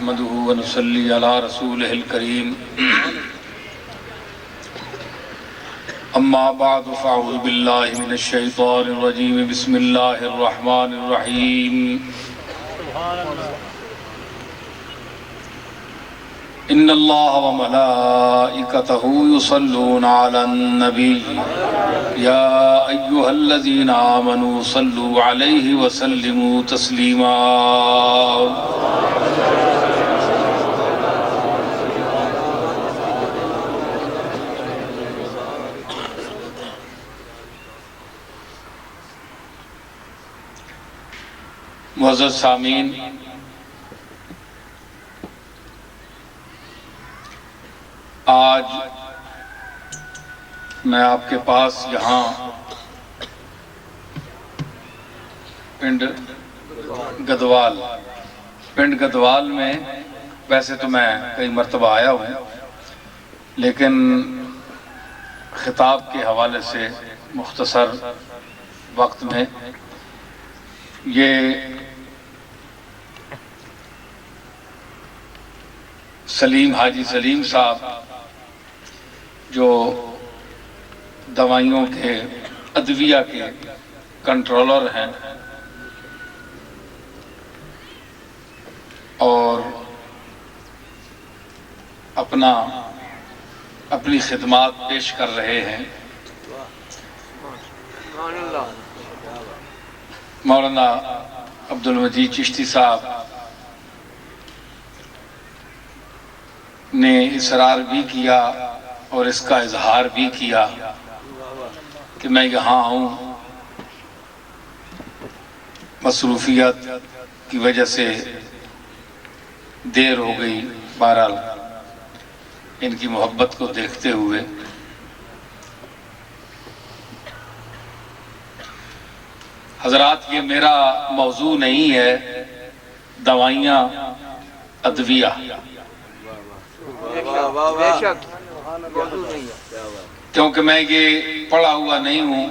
نحمده ونصلي على رسوله الكريم اما بعد فاعوذ بالله من الشيطان الرجيم بسم الله الرحمن الرحيم ان الله وملائكته يصلون على النبي يا ايها الذين آمنوا صلوا عليه وسلموا تسليما معزز سامعین، آج میں آپ کے پاس یہاں پنڈ گدوال میں ویسے تو میں کئی مرتبہ آیا ہوں، لیکن خطاب کے حوالے سے مختصر وقت میں یہ حاجی سلیم صاحب جو دوائیوں کے ادویہ کے کنٹرولر ہیں اور اپنی خدمات پیش کر رہے ہیں، مولانا عبدالمجید چشتی صاحب نے اصرار بھی کیا اور اس کا اظہار بھی کیا کہ میں یہاں آؤں، مصروفیت کی وجہ سے دیر ہو گئی، بہرحال ان کی محبت کو دیکھتے ہوئے حضرات یہ میرا موضوع نہیں ہے دوائیاں ادویہ، کیونکہ میں یہ پڑھا ہوا نہیں ہوں،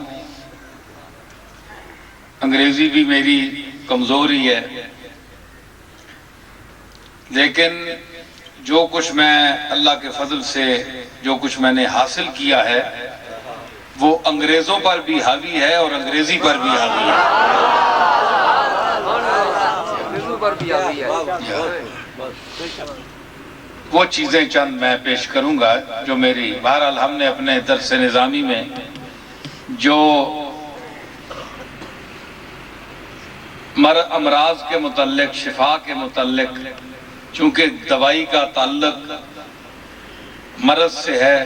انگریزی بھی میری کمزوری ہے، لیکن جو کچھ میں اللہ کے فضل سے جو کچھ میں نے حاصل کیا ہے وہ انگریزوں پر بھی حاوی ہے اور انگریزی پر بھی حاوی ہے۔ وہ چیزیں چند میں پیش کروں گا جو میری، بہرحال ہم نے اپنے درس نظامی میں جو امراض کے متعلق، شفا کے متعلق، چونکہ دوائی کا تعلق مرض سے ہے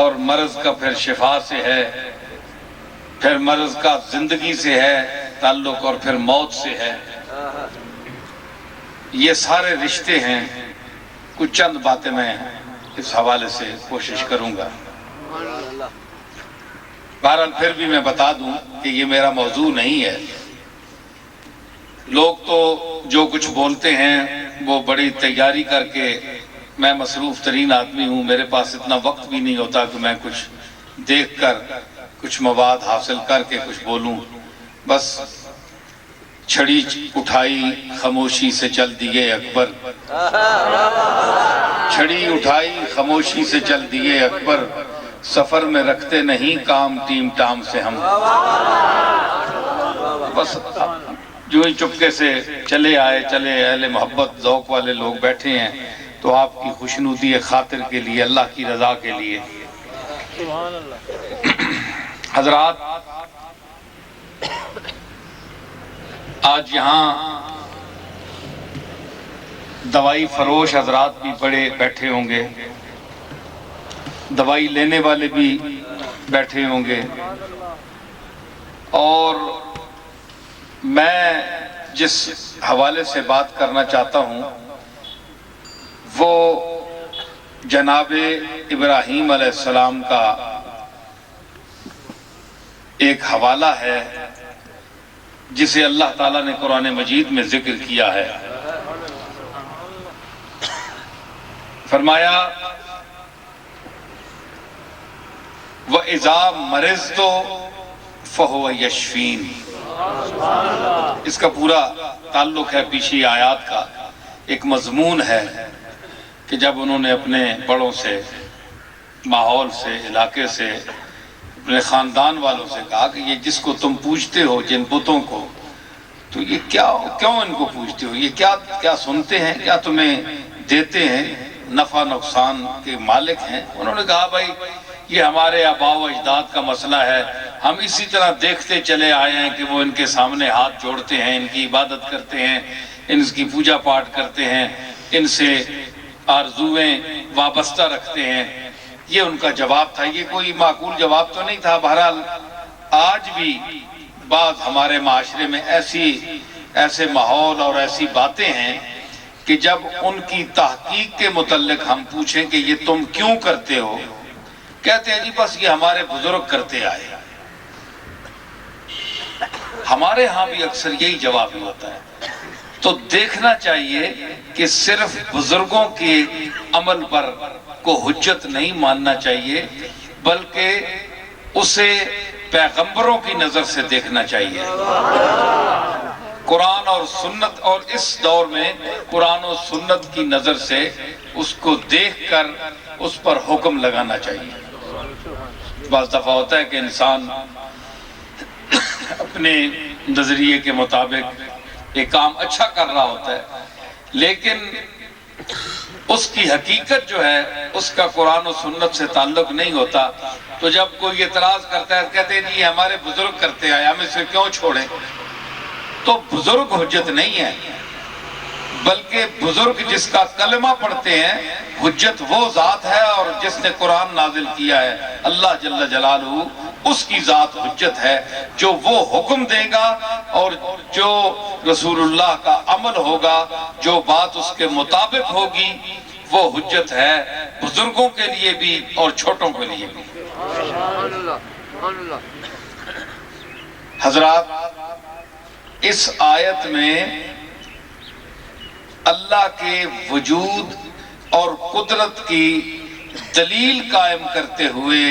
اور مرض کا پھر شفا سے ہے، پھر مرض کا زندگی سے ہے تعلق اور پھر موت سے ہے، یہ سارے رشتے ہیں۔ کچھ چند باتیں میں اس حوالے سے کوشش کروں گا۔ بہرحال پھر بھی میں بتا دوں کہ یہ میرا موضوع نہیں ہے۔ لوگ تو جو کچھ بولتے ہیں وہ بڑی تیاری کر کے، میں مصروف ترین آدمی ہوں، میرے پاس اتنا وقت بھی نہیں ہوتا کہ میں کچھ دیکھ کر کچھ مواد حاصل کر کے کچھ بولوں، بس چھڑی اٹھائی خاموشی سے چل دیے اکبر، چھڑی اٹھائی خاموشی سے چل دیے اکبر، سفر میں رکھتے نہیں کام ٹیم ٹام سے ہم، بس جو ہی چپکے سے چلے آئے، اہل محبت ذوق والے لوگ بیٹھے ہیں تو آپ کی خوشنودی خاطر کے لیے، اللہ کی رضا کے لیے۔ حضرات آج یہاں دوائی فروش حضرات بھی بڑے بیٹھے ہوں گے، دوائی لینے والے بھی بیٹھے ہوں گے، اور میں جس حوالے سے بات کرنا چاہتا ہوں وہ جناب ابراہیم علیہ السلام کا ایک حوالہ ہے جسے اللہ تعالیٰ نے قرآن مجید میں ذکر کیا ہے۔ فرمایا وَإِذَا مَرِضْتُ فَهُوَ يَشْفِينِ، اس کا پورا تعلق ہے پیچھے آیات کا ایک مضمون ہے کہ جب انہوں نے اپنے بڑوں سے، ماحول سے، علاقے سے، اپنے خاندان والوں سے کہا کہ یہ جس کو تم پوجتے ہو، جن بتوں کو، تو یہ کیوں ان کو پوجتے ہو؟ یہ کیا سنتے ہیں؟ کیا تمہیں دیتے ہیں؟ نفع نقصان کے مالک ہیں؟ انہوں نے کہا بھائی یہ ہمارے آباء و اجداد کا مسئلہ ہے، ہم اسی طرح دیکھتے چلے آئے ہیں کہ وہ ان کے سامنے ہاتھ جوڑتے ہیں، ان کی عبادت کرتے ہیں، ان کی پوجا پاٹ کرتے ہیں، ان سے آرزویں وابستہ رکھتے ہیں۔ یہ ان کا جواب تھا۔ یہ کوئی معقول جواب تو نہیں تھا۔ بہرحال آج بھی بعض ہمارے معاشرے میں ایسے ماحول اور ایسی باتیں ہیں کہ جب ان کی تحقیق کے متعلق ہم پوچھیں کہ یہ تم کیوں کرتے ہو، کہتے ہیں جی بس یہ ہمارے بزرگ کرتے آئے۔ ہمارے ہاں بھی اکثر یہی جواب ہی ہوتا ہے۔ تو دیکھنا چاہیے کہ صرف بزرگوں کے عمل پر کو حجت نہیں ماننا چاہیے، بلکہ اسے پیغمبروں کی نظر سے دیکھنا چاہیے۔ قرآن اور سنت، اور اس دور میں قرآن و سنت کی نظر سے اس کو دیکھ کر اس پر حکم لگانا چاہیے۔ بعض دفعہ ہوتا ہے کہ انسان اپنے نظریے کے مطابق ایک کام اچھا کر رہا ہوتا ہے، لیکن اس کی حقیقت جو ہے اس کا قرآن و سنت سے تعلق نہیں ہوتا، تو جب کوئی اعتراض کرتا ہے کہتے ہیں جی ہمارے بزرگ کرتے آئے، ہم اسے کیوں چھوڑیں؟ تو بزرگ حجت نہیں ہے، بلکہ بزرگ جس کا کلمہ پڑھتے ہیں حجت وہ ذات ہے، اور جس نے قرآن نازل کیا ہے اللہ جل جلالہ، اس کی ذات حجت ہے۔ جو وہ حکم دے گا اور جو رسول اللہ کا عمل ہوگا، جو بات اس کے مطابق ہوگی، وہ حجت ہے بزرگوں کے لیے بھی اور چھوٹوں کے لیے بھی۔ حضرات، اس آیت میں اللہ کے وجود اور قدرت کی دلیل قائم کرتے ہوئے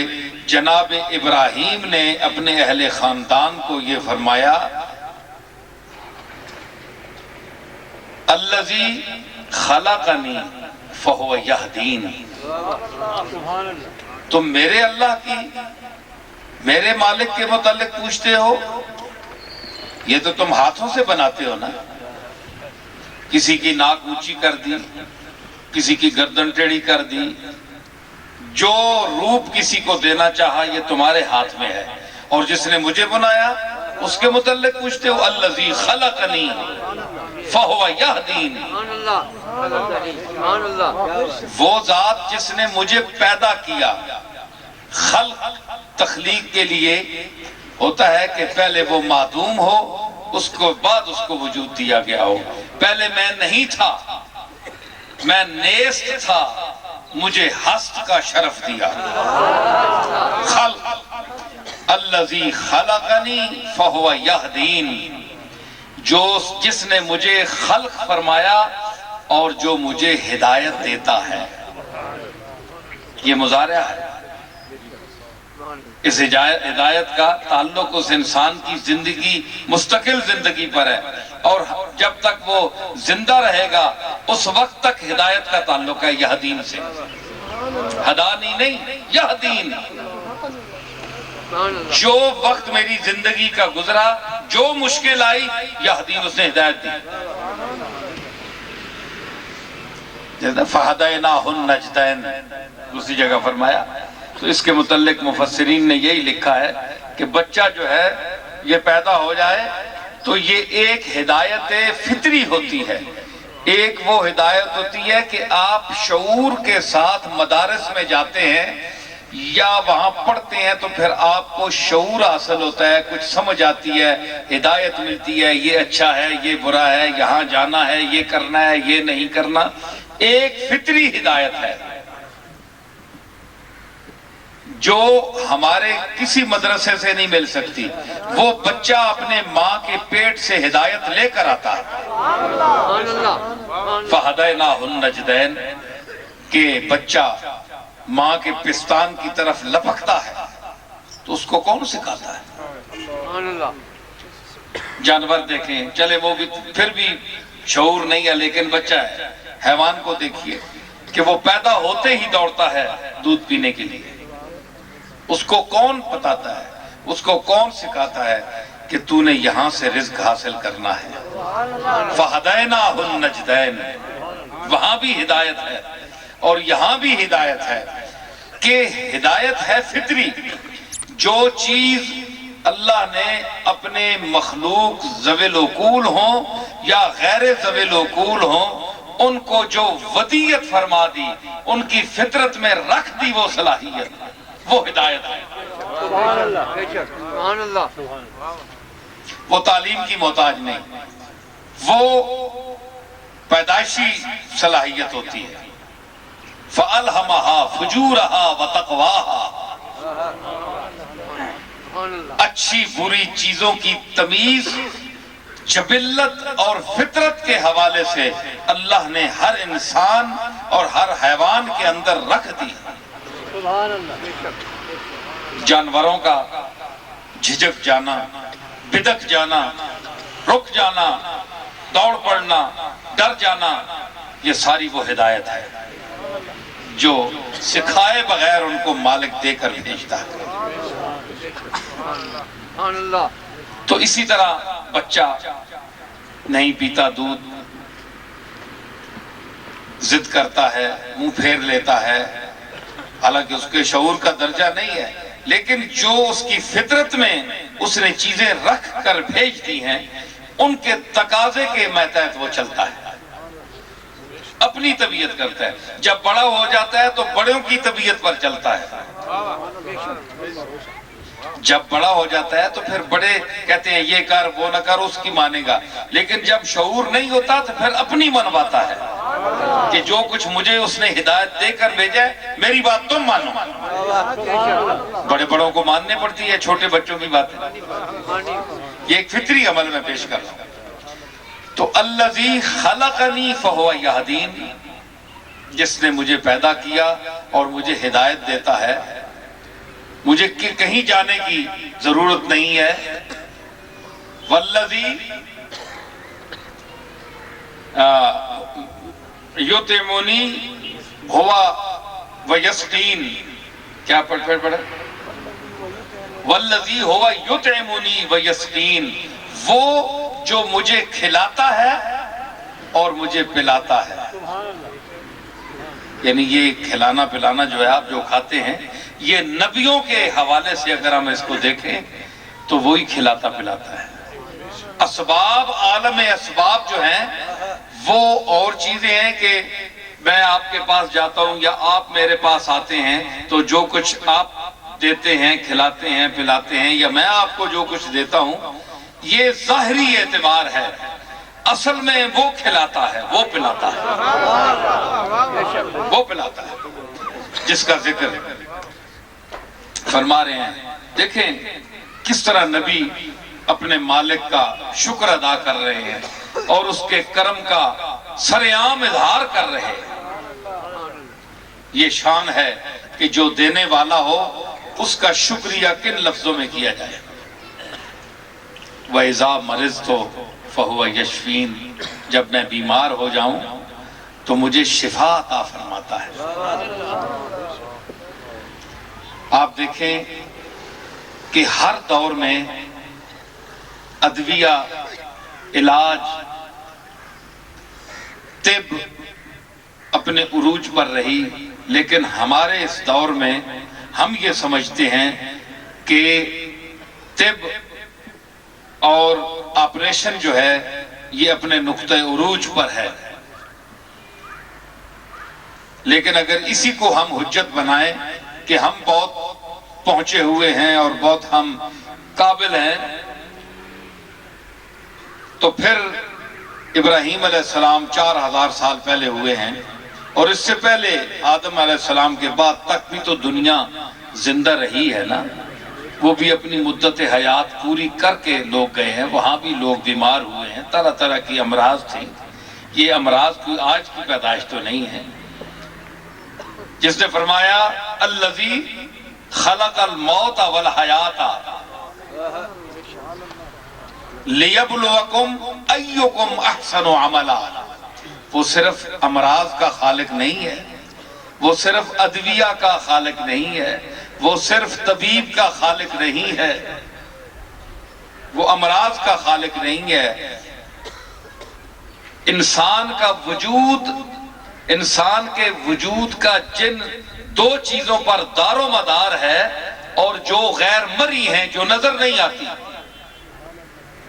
جناب ابراہیم نے اپنے اہل خاندان کو یہ فرمایا، الذی خلقنی فہو یہدین۔ تم میرے اللہ کی، میرے مالک کے متعلق پوچھتے ہو؟ یہ تو تم ہاتھوں سے بناتے ہو نا، کسی کی ناک اونچی کر دی، کسی کی گردن ٹیڑھی کر دی، جو روپ کسی کو دینا چاہا یہ تمہارے ہاتھ میں ہے، اور جس نے مجھے بنایا اس کے متعلق پوچھتے ہو؟ الذی خلقنی فہو یہدین۔ وہ ذات جس نے مجھے پیدا کیا۔ خلق تخلیق کے لیے ہوتا ہے کہ پہلے وہ معدوم ہو، اس کو بعد اس کو وجود دیا گیا ہو۔ پہلے میں نہیں تھا، میں نیست تھا، مجھے ہست کا شرف دیا۔ خلق، الذی خلقنی فہو یہدین، جس نے مجھے خلق فرمایا اور جو مجھے ہدایت دیتا ہے۔ یہ مضارع ہے۔ اس ہدایت کا تعلق اس انسان کی زندگی، مستقل زندگی پر ہے، اور جب تک وہ زندہ رہے گا اس وقت تک ہدایت کا تعلق ہے یہدین سے۔ ہدانی نہیں، یہدین۔ جو وقت میری زندگی کا گزرا، جو مشکل آئی، یہدین، اس نے ہدایت دی۔ فَهَدَيْنَاهُ النَّجْدَيْنِ دوسری جگہ فرمایا۔ تو اس کے متعلق مفسرین نے یہی لکھا ہے کہ بچہ جو ہے یہ پیدا ہو جائے تو یہ ایک ہدایت فطری ہوتی ہے۔ ایک وہ ہدایت ہوتی ہے کہ آپ شعور کے ساتھ مدارس میں جاتے ہیں یا وہاں پڑھتے ہیں تو پھر آپ کو شعور حاصل ہوتا ہے، کچھ سمجھ آتی ہے، ہدایت ملتی ہے، یہ اچھا ہے، یہ برا ہے، یہاں جانا ہے، یہ کرنا ہے، یہ نہیں کرنا۔ ایک فطری ہدایت ہے جو ہمارے کسی مدرسے سے نہیں مل سکتی۔ وہ بچہ اپنے ماں کے پیٹ سے ہدایت لے کر آتا ہے۔ فَهَدَيْنَاهُ النَّجْدَيْنِ کہ بچہ ماں کے پستان کی طرف لپکتا ہے تو اس کو کون سکھاتا ہے؟ جانور دیکھیں، چلے وہ بھی پھر بھی شعور نہیں ہے لیکن بچہ ہے. حیوان کو دیکھیے کہ وہ پیدا ہوتے ہی دوڑتا ہے دودھ پینے کے لیے. اس کو کون بتاتا ہے, اس کو کون سکھاتا ہے کہ تو نے یہاں سے رزق حاصل کرنا ہے. فَهَدَيْنَاهُ النَّجْدَيْنِ, وہاں بھی ہدایت ہے اور یہاں بھی ہدایت ہے کہ ہدایت ہے فطری. جو چیز اللہ نے اپنے مخلوق ذوی العقول ہوں یا غیر ذوی العقول ہوں, ان کو جو ودیت فرما دی, ان کی فطرت میں رکھ دی وہ صلاحیت, وہ ہدایت ہے. سبحان اللہ, سبحان اللہ. وہ تعلیم کی محتاج نہیں, وہ پیدائشی صلاحیت ہوتی ہے. فَأَلْهَمَهَا فُجُورَهَا وَتَقْوَاهَا, اچھی بری چیزوں کی تمیز جبلت اور فطرت کے حوالے سے اللہ نے ہر انسان اور ہر حیوان کے اندر رکھ دی. سبحان اللہ. جانوروں کا جھجک جانا, بدک جانا, رک جانا, دوڑ پڑنا, ڈر جانا, یہ ساری وہ ہدایت ہے جو سکھائے بغیر ان کو مالک دے کر بھیجتا ہے. سبحان اللہ. تو اسی طرح بچہ نہیں پیتا دودھ, ضد کرتا ہے, منہ پھیر لیتا ہے, حالانکہ اس کے شعور کا درجہ نہیں ہے, لیکن جو اس کی فطرت میں اس نے چیزیں رکھ کر بھیج دی ہیں ان کے تقاضے کے ماتحت وہ چلتا ہے, اپنی طبیعت کرتا ہے. جب بڑا ہو جاتا ہے تو بڑوں کی طبیعت پر چلتا ہے. جب بڑا ہو جاتا ہے تو پھر بڑے کہتے ہیں یہ کر وہ نہ کر, اس کی مانے گا. لیکن جب شعور نہیں ہوتا تو پھر اپنی منواتا ہے کہ جو کچھ مجھے اس نے ہدایت دے کر بھیجا ہے میری بات تم مانو. بڑے بڑوں کو ماننے پڑتی ہے, چھوٹے بچوں کی بات ہے. یہ ایک فطری عمل میں پیش کر رہا ہوں. تو الذی خلقنی فہو یہدین, جس نے مجھے پیدا کیا اور مجھے ہدایت دیتا ہے, مجھے کہیں جانے کی ضرورت نہیں ہے. والذی یطعمنی ہوا ویسقین, کیا پڑھا؟ والذی ہوا یطعمنی ویسقین, وہ جو مجھے کھلاتا ہے اور مجھے پلاتا ہے. یعنی یہ کھلانا پلانا جو ہے آپ جو کھاتے ہیں, یہ نبیوں کے حوالے سے اگر ہم اس کو دیکھیں تو وہی کھلاتا پلاتا ہے. اسباب, عالم اسباب جو ہیں وہ اور چیزیں ہیں کہ میں آپ کے پاس جاتا ہوں یا آپ میرے پاس آتے ہیں تو جو کچھ آپ دیتے ہیں, کھلاتے ہیں, پلاتے ہیں, یا میں آپ کو جو کچھ دیتا ہوں, یہ ظاہری اعتبار ہے. اصل میں وہ کھلاتا ہے, وہ پلاتا ہے, وہ پلاتا ہے جس کا ذکر فرما رہے ہیں. دیکھیں کس طرح نبی اپنے مالک کا شکر ادا کر رہے ہیں اور اس کے کرم کا سرعام اظہار کر رہے ہیں. یہ شان ہے کہ جو دینے والا ہو اس کا شکریہ کن لفظوں میں کیا جائے. وَإِذَا مَرِضْتُ فَهُوَ يَشْفِينِ, جب میں بیمار ہو جاؤں تو مجھے شفا عطا فرماتا ہے. آپ دیکھیں کہ ہر دور میں ادویہ, علاج, طب اپنے عروج پر رہی, لیکن ہمارے اس دور میں ہم یہ سمجھتے ہیں کہ طب اور آپریشن جو ہے یہ اپنے نقطہ عروج پر ہے. لیکن اگر اسی کو ہم حجت بنائیں کہ ہم بہت پہنچے ہوئے ہیں اور بہت ہم قابل ہیں, تو پھر ابراہیم علیہ السلام 4000 سال پہلے ہوئے ہیں, اور اس سے پہلے آدم علیہ السلام کے بعد تک بھی تو دنیا زندہ رہی ہے نا. وہ بھی اپنی مدت حیات پوری کر کے لوگ گئے ہیں, وہاں بھی لوگ بیمار ہوئے ہیں, طرح طرح کی امراض تھی. یہ امراض کوئی آج کی پیدائش تو نہیں ہے. جس نے فرمایا الذی خلق الموت والحیات, لیبلوکم ایکم احسن عملا، وہ صرف امراض کا خالق نہیں ہے، وہ صرف ادویہ کا خالق نہیں ہے، وہ صرف طبیب کا خالق نہیں ہے، وہ امراض کا خالق نہیں ہے۔ انسان کا وجود، انسان کے وجود کا جن دو چیزوں پر دار و مدار ہے، اور جو غیر مری ہیں، جو نظر نہیں آتی،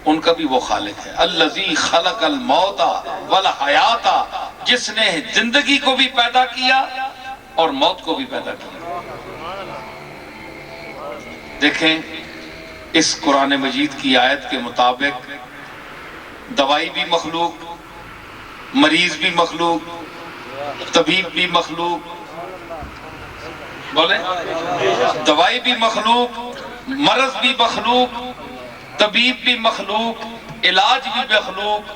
ان کا بھی وہ خالق ہے۔ الذی خلق الموت والحیات، جس نے زندگی کو بھی پیدا کیا اور موت کو بھی پیدا کیا۔ دیکھیں اس قرآن مجید کی آیت کے مطابق دوائی بھی مخلوق، مریض بھی مخلوق، طبیب بھی مخلوق، بولیں دوائی بھی مخلوق، مرض بھی مخلوق، طبیب بھی مخلوق، علاج بھی مخلوق،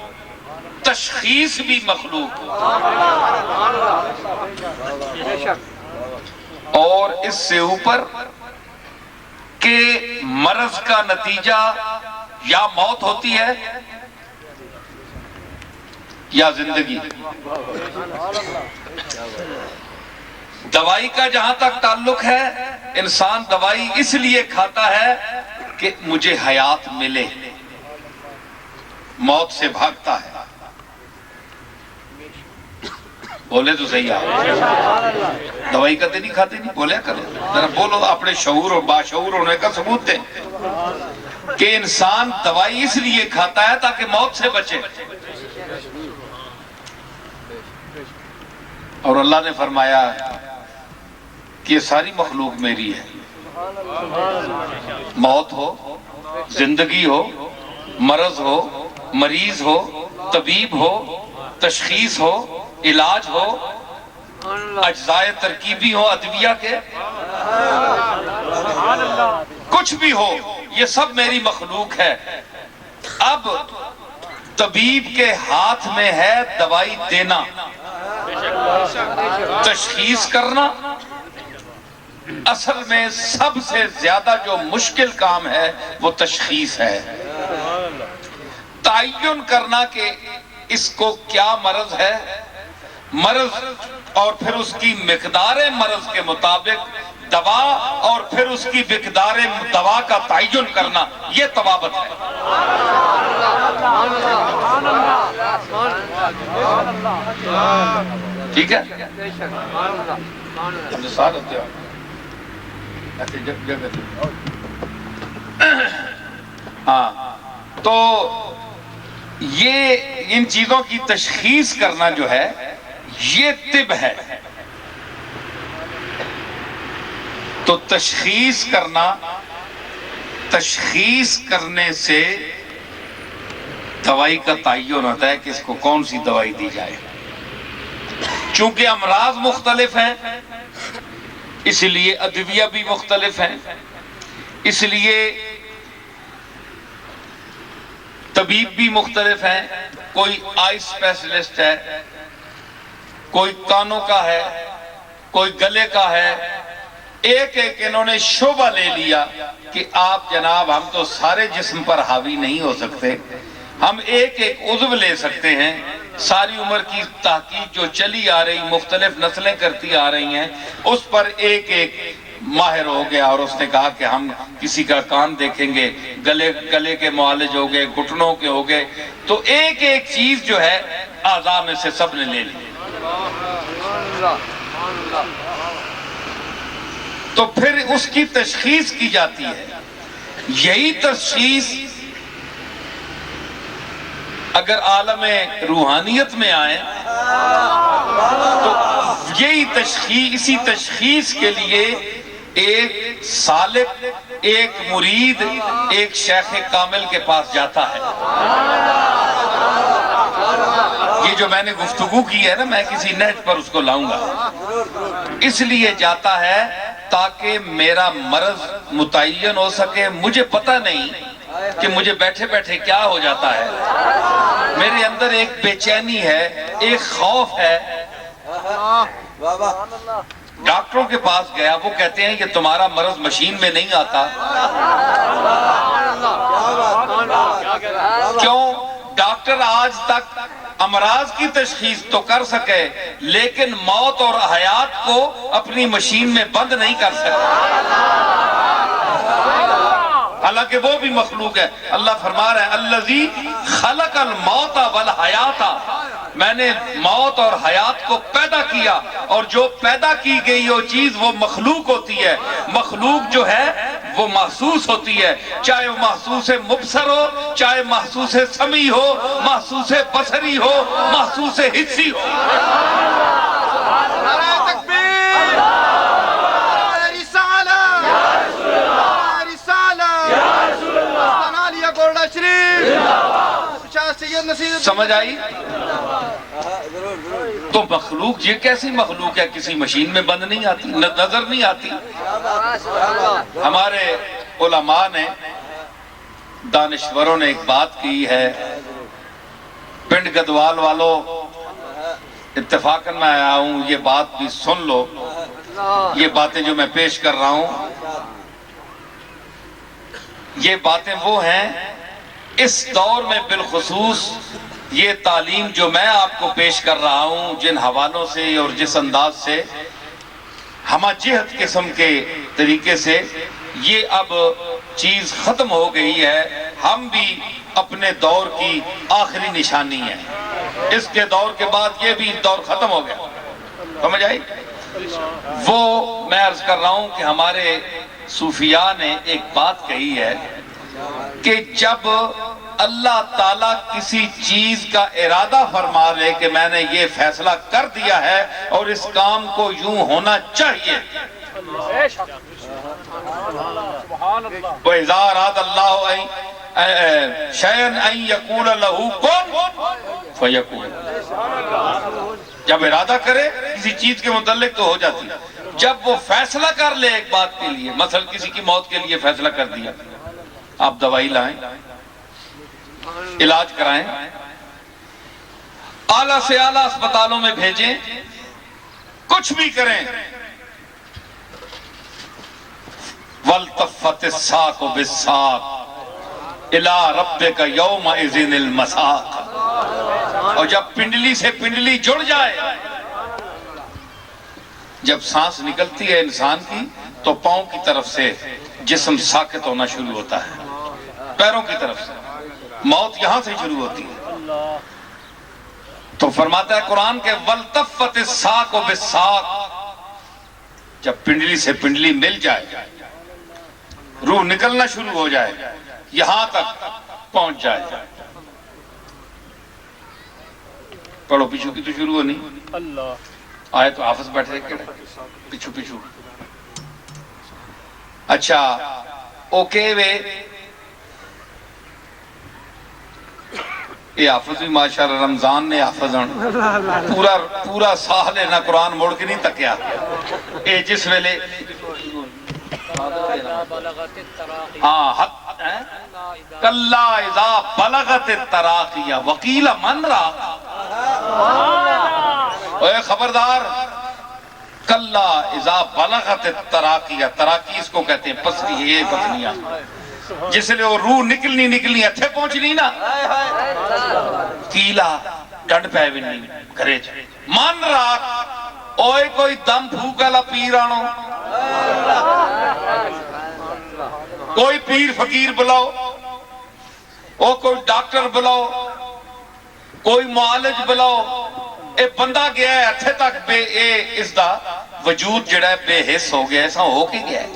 تشخیص بھی مخلوق، اور اس سے اوپر کہ مرض کا نتیجہ یا موت ہوتی ہے یا زندگی۔ دوائی کا جہاں تک تعلق ہے، انسان دوائی اس لیے کھاتا ہے کہ مجھے حیات ملے، موت سے بھاگتا ہے۔ بولے تو صحیح آپ دوائی کا نہیں کھاتے، نہیں بولے کرو ذرا، بولو، اپنے شعور اور باشعور ہونے کا ثبوت دیں کہ انسان دوائی اس لیے کھاتا ہے تاکہ موت سے بچے۔ اور اللہ نے فرمایا کہ یہ ساری مخلوق میری ہے، موت ہو، زندگی ہو، مرض ہو، مریض ہو، طبیب ہو، تشخیص ہو، علاج ہو، اجزائے ترکیبی ہو ادویہ کے، کچھ بھی ہو، یہ سب میری مخلوق ہے۔ اب طبیب کے ہاتھ میں ہے دوائی دینا، تشخیص کرنا۔ اصل میں سب سے زیادہ جو مشکل کام ہے وہ تشخیص ہے، تعین کرنا کہ اس کو کیا مرض ہے، مرض اور پھر اس کی مقدار مرض کے مطابق دوا، اور پھر اس کی مقدار دوا کا تعین کرنا، یہ طبابت ہے۔ ٹھیک ہے، ہاں، تو یہ ان چیزوں کی تشخیص کرنا جو ہے یہ طب ہے۔ تو تشخیص کرنا، تشخیص کرنے سے دوائی کا تعین ہوتا ہے کہ اس کو کون سی دوائی دی جائے۔ چونکہ امراض مختلف ہیں اس لیے ادویہ بھی مختلف ہیں، اس لیے طبیب بھی مختلف ہیں۔ کوئی آئی اسپیشلسٹ ہے، کوئی کانوں کا ہے، کوئی گلے کا ہے۔ ایک ایک انہوں نے شعبہ لے لیا کہ آپ جناب ہم تو سارے جسم پر حاوی نہیں ہو سکتے، ہم ایک ایک عضو لے سکتے ہیں۔ ساری عمر کی تحقیق جو چلی آ رہی، مختلف نسلیں کرتی آ رہی ہیں، اس پر ایک ایک ماہر ہو گیا، اور اس نے کہا کہ ہم کسی کا کان دیکھیں گے، گلے کے معالج ہو گئے، گھٹنوں کے ہو گئے، تو ایک ایک چیز جو ہے اعضاء میں سے سب نے لے لی۔ تو پھر اس کی تشخیص کی جاتی ہے۔ یہی تشخیص اگر عالم روحانیت میں آئے تو یہی تشخیص، اسی تشخیص کے لیے ایک سالک، ایک مرید، ایک شیخ کامل کے پاس جاتا ہے۔ یہ جو میں نے گفتگو کی ہے نا، میں کسی نیٹ پر اس کو لاؤں گا، اس لیے جاتا ہے تاکہ میرا مرض متعین ہو سکے۔ مجھے پتہ نہیں کہ مجھے بیٹھے بیٹھے کیا ہو جاتا ہے، میرے اندر ایک بے چینی ہے، ایک خوف ہے۔ ڈاکٹروں کے پاس گیا، وہ کہتے ہیں کہ تمہارا مرض مشین میں نہیں آتا، ڈاکٹر آج تک امراض کی تشخیص تو کر سکے لیکن موت اور حیات کو اپنی مشین میں بند نہیں کر سکے، حالانکہ وہ بھی مخلوق ہے۔ اللہ فرما رہا ہے الذی خلق الموت والحیات، میں نے موت اور حیات کو پیدا کیا، اور جو پیدا کی گئی وہ چیز وہ مخلوق ہوتی ہے۔ مخلوق جو ہے وہ محسوس ہوتی ہے، چاہے وہ محسوس مبصر ہو، چاہے محسوس سمعی ہو، محسوس بصری ہو، محسوس حسی ہو۔ نعرہ تکبیر، نعرہ رسالہ، نعرہ رسالہ، تنالیہ گولڈا شریف، شاہ سید نصیر۔ سمجھ آئی؟ تو مخلوق یہ کیسی مخلوق ہے؟ کسی مشین میں بند نہیں آتی، نظر نہیں آتی۔ ہمارے علماء نے، دانشوروں نے ایک بات کی ہے، پنڈ گدوال والوں اتفاقاً میں آیا ہوں، یہ بات بھی سن لو۔ یہ باتیں جو میں پیش کر رہا ہوں یہ باتیں وہ ہیں اس دور میں بالخصوص یہ تعلیم جو میں آپ کو پیش کر رہا ہوں، جن حوالوں سے اور جس انداز سے ہمہ جہت قسم کے طریقے سے یہ اب چیز ختم ہو گئی ہے، ہم بھی اپنے دور کی آخری نشانی ہے۔ اس کے دور کے بعد یہ بھی دور ختم ہو گیا، سمجھ آئی؟ وہ میں عرض کر رہا ہوں کہ ہمارے صوفیاء نے ایک بات کہی ہے کہ جب اللہ تعالیٰ کسی چیز کا ارادہ فرما لے کہ میں نے یہ فیصلہ کر دیا ہے اور اس کام کو یوں ہونا چاہیے، وَإِذَا أَرَادَ اللَّهُ شَيْئًا أَن يَقُولَ لَهُ كُن فَيَكُونُ، جب ارادہ کرے کسی چیز کے متعلق تو ہو جاتی ہے۔ جب وہ فیصلہ کر لے ایک بات کے لیے، مثلا کسی کی موت کے لیے فیصلہ کر دیا، آپ دوائی لائیں، علاج کرائیں، اعلیٰ سے اعلیٰ اسپتالوں میں بھیجیں، کچھ بھی کریں، وَالْتَفَّتِ السَّاقُ بِالسَّاقِ إِلَىٰ رَبِّكَ يَوْمَئِذٍ الْمَسَاقُ، اور جب پنڈلی سے پنڈلی جڑ جائے، جب سانس نکلتی ہے انسان کی تو پاؤں کی طرف سے جسم ساکت ہونا شروع ہوتا ہے، پیروں کی طرف سے، موت یہاں سے شروع ہوتی ہے۔ تو فرماتا ہے قرآن کے وَالْتَفَّتِ السَّاقُ بِالسَّاقِ، جب پنڈلی سے پنڈلی مل جائے، روح نکلنا شروع ہو جائے، یہاں تک پہنچ جائے۔ پڑھو، پیچھو کی تو شروع ہونی آئے تو حافظ بیٹھے پیچھو پیچھو۔ اچھا اوکے وے، یہ حافظ بھی ماشاءاللہ رمضان نے حافظ پورا سال ہے، نہ قرآن موڑ کے نہیں تکیا۔ اے جس ویلے کلا اذا بلغت التراقی وقیل من راق، اے خبردار، کلا اذا بلغت التراقی، تراقی اس کو کہتے ہیں پسلی ہے، پسلیاں، جس لئے وہ روح نکلنی اتھے پہنچنی نا، کیلا ڈنڈ پہ بھی نہیں کرے جائے، من راق، اوئے کوئی دم پھوکا لا پیر آنو، کوئی پیر فقیر بلاؤ، او کوئی ڈاکٹر بلاؤ، کوئی معالج بلاؤ، اے بندہ گیا ہے اتھے تک بے اے اس دا وجود جڑا ہے بے حس ہو گیا، ایسا ہو کے گیا ہے،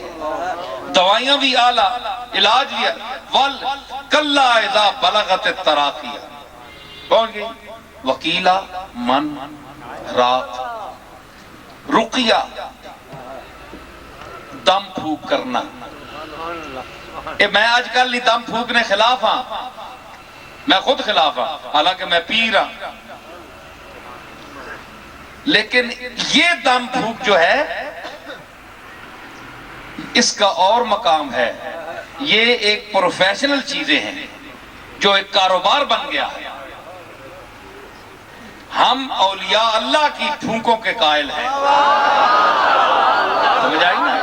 دوائیاں بھی آلہ، علاج بھی آلہ، کلا اذا بلغت التراقی، کون گئی؟ وکیلہ من راق، رقیہ دم پھوک کرنا۔ اے میں آج کل نہیں دم پھوکنے خلاف ہاں، میں خود خلاف ہاں، حالانکہ میں پیر ہاں، لیکن یہ دم پھوک جو ہے اس کا اور مقام ہے، یہ ایک پروفیشنل چیزیں ہیں جو ایک کاروبار بن گیا ہے۔ ہم اولیاء اللہ کی پھونکوں کے قائل ہیں، سمجھ آئی نا؟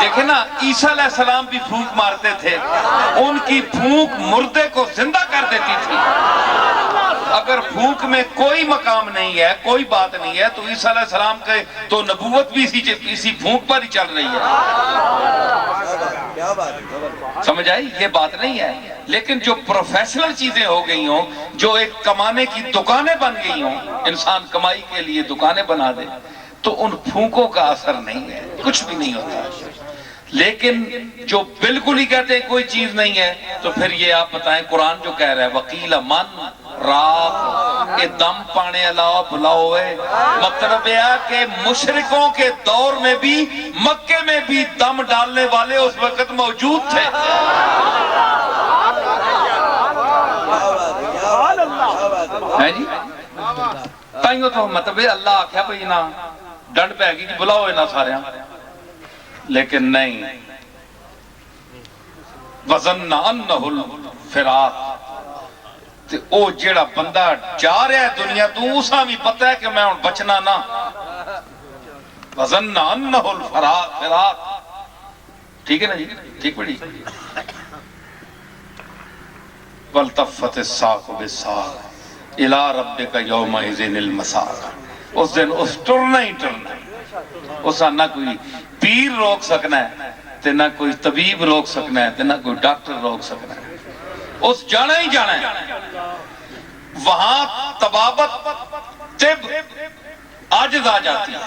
دیکھیں نا عیسیٰ علیہ السلام بھی پھونک مارتے تھے، ان کی پھونک مردے کو زندہ کر دیتی تھی۔ اگر پھونک میں کوئی مقام نہیں ہے، کوئی بات نہیں ہے، تو عیسیٰ علیہ السلام کے تو نبوت بھی اسی پھونک پر ہی چل رہی ہے۔ سمجھ آئی؟ یہ بات نہیں ہے۔ لیکن جو پروفیشنل چیزیں ہو گئی ہوں، جو ایک کمانے کی دکانیں بن گئی ہوں، انسان کمائی کے لیے دکانیں بنا دے، تو ان پھونکوں کا اثر نہیں ہے، کچھ بھی نہیں ہوتا۔ لیکن جو بالکل ہی کہتے ہیں کوئی چیز نہیں ہے، تو پھر یہ آپ بتائیں قرآن جو کہہ رہا ہے وکیل من رات کے دم پانے علاوہ بلاؤے، مطلب یہ ہے کہ مشرکوں کے دور میں بھی مکے میں بھی دم ڈالنے والے اس وقت موجود تھے۔ ہے جی تائیوں تو مطلب اللہ آکھیا بھئی نا ڈنڈ پہ گی جی بلاؤ اینا سارے، لیکن نہیں۔ وَظَنَّ أَنَّهُ الْفِرَاقُ، تے او جیڑا بندہ جا رہا ہے دنیا تو اسا بھی پتہ ہے کہ میں ان بچنا نہ۔ وَظَنَّ أَنَّهُ الْفِرَاقُ، ٹھیک ہے نا جی؟ ٹھیک پڑھی؟ وَالْتَفَّتِ السَّاقُ بِالسَّاقِ إِلَىٰ رَبِّكَ يَوْمَئِذٍ الْمَسَاقُ، اس دن اس ٹرنا ہی ٹرنا ہے، اسا نہ کوئی پیر روک سکنا ہے، تے نہ کوئی طبیب روک سکنا ہے، تے نہ کوئی ڈاکٹر روک سکنا ہے، اس جانا ہی جانا ہے۔ وہاں طبابت طب عاجز آ جاتی ہے۔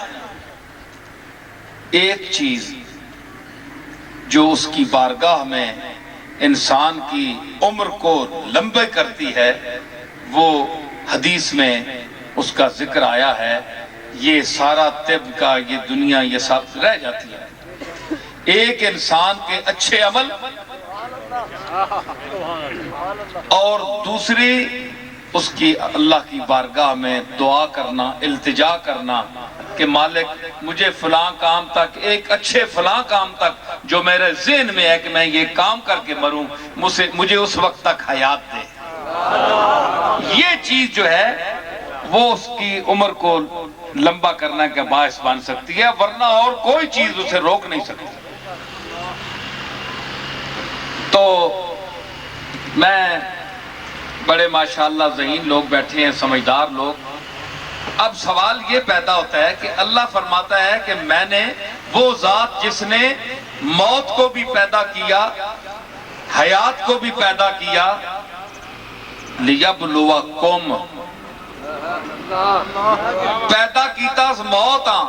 ایک چیز جو اس کی بارگاہ میں انسان کی عمر کو لمبے کرتی ہے، وہ حدیث میں اس کا ذکر آیا ہے، یہ سارا طب کا یہ دنیا یہ سب رہ جاتی ہے۔ ایک انسان کے اچھے عمل اور دوسری اس کی اللہ کی بارگاہ میں دعا کرنا، التجا کرنا کہ مالک مجھے فلاں کام تک، ایک اچھے فلاں کام تک جو میرے ذہن میں ہے کہ میں یہ کام کر کے مروں، مجھے اس وقت تک حیات دے۔ یہ چیز جو ہے وہ اس کی عمر کو لمبا کرنے کا باعث بن سکتی ہے، ورنہ اور کوئی چیز اسے روک نہیں سکتی۔ تو میں بڑے ماشاءاللہ ذہین لوگ بیٹھے ہیں، سمجھدار لوگ۔ اب سوال یہ پیدا ہوتا ہے کہ اللہ فرماتا ہے کہ میں نے وہ ذات جس نے موت کو بھی پیدا کیا، حیات کو بھی پیدا کیا، لیبلوکم، پیدا کیتا موتاں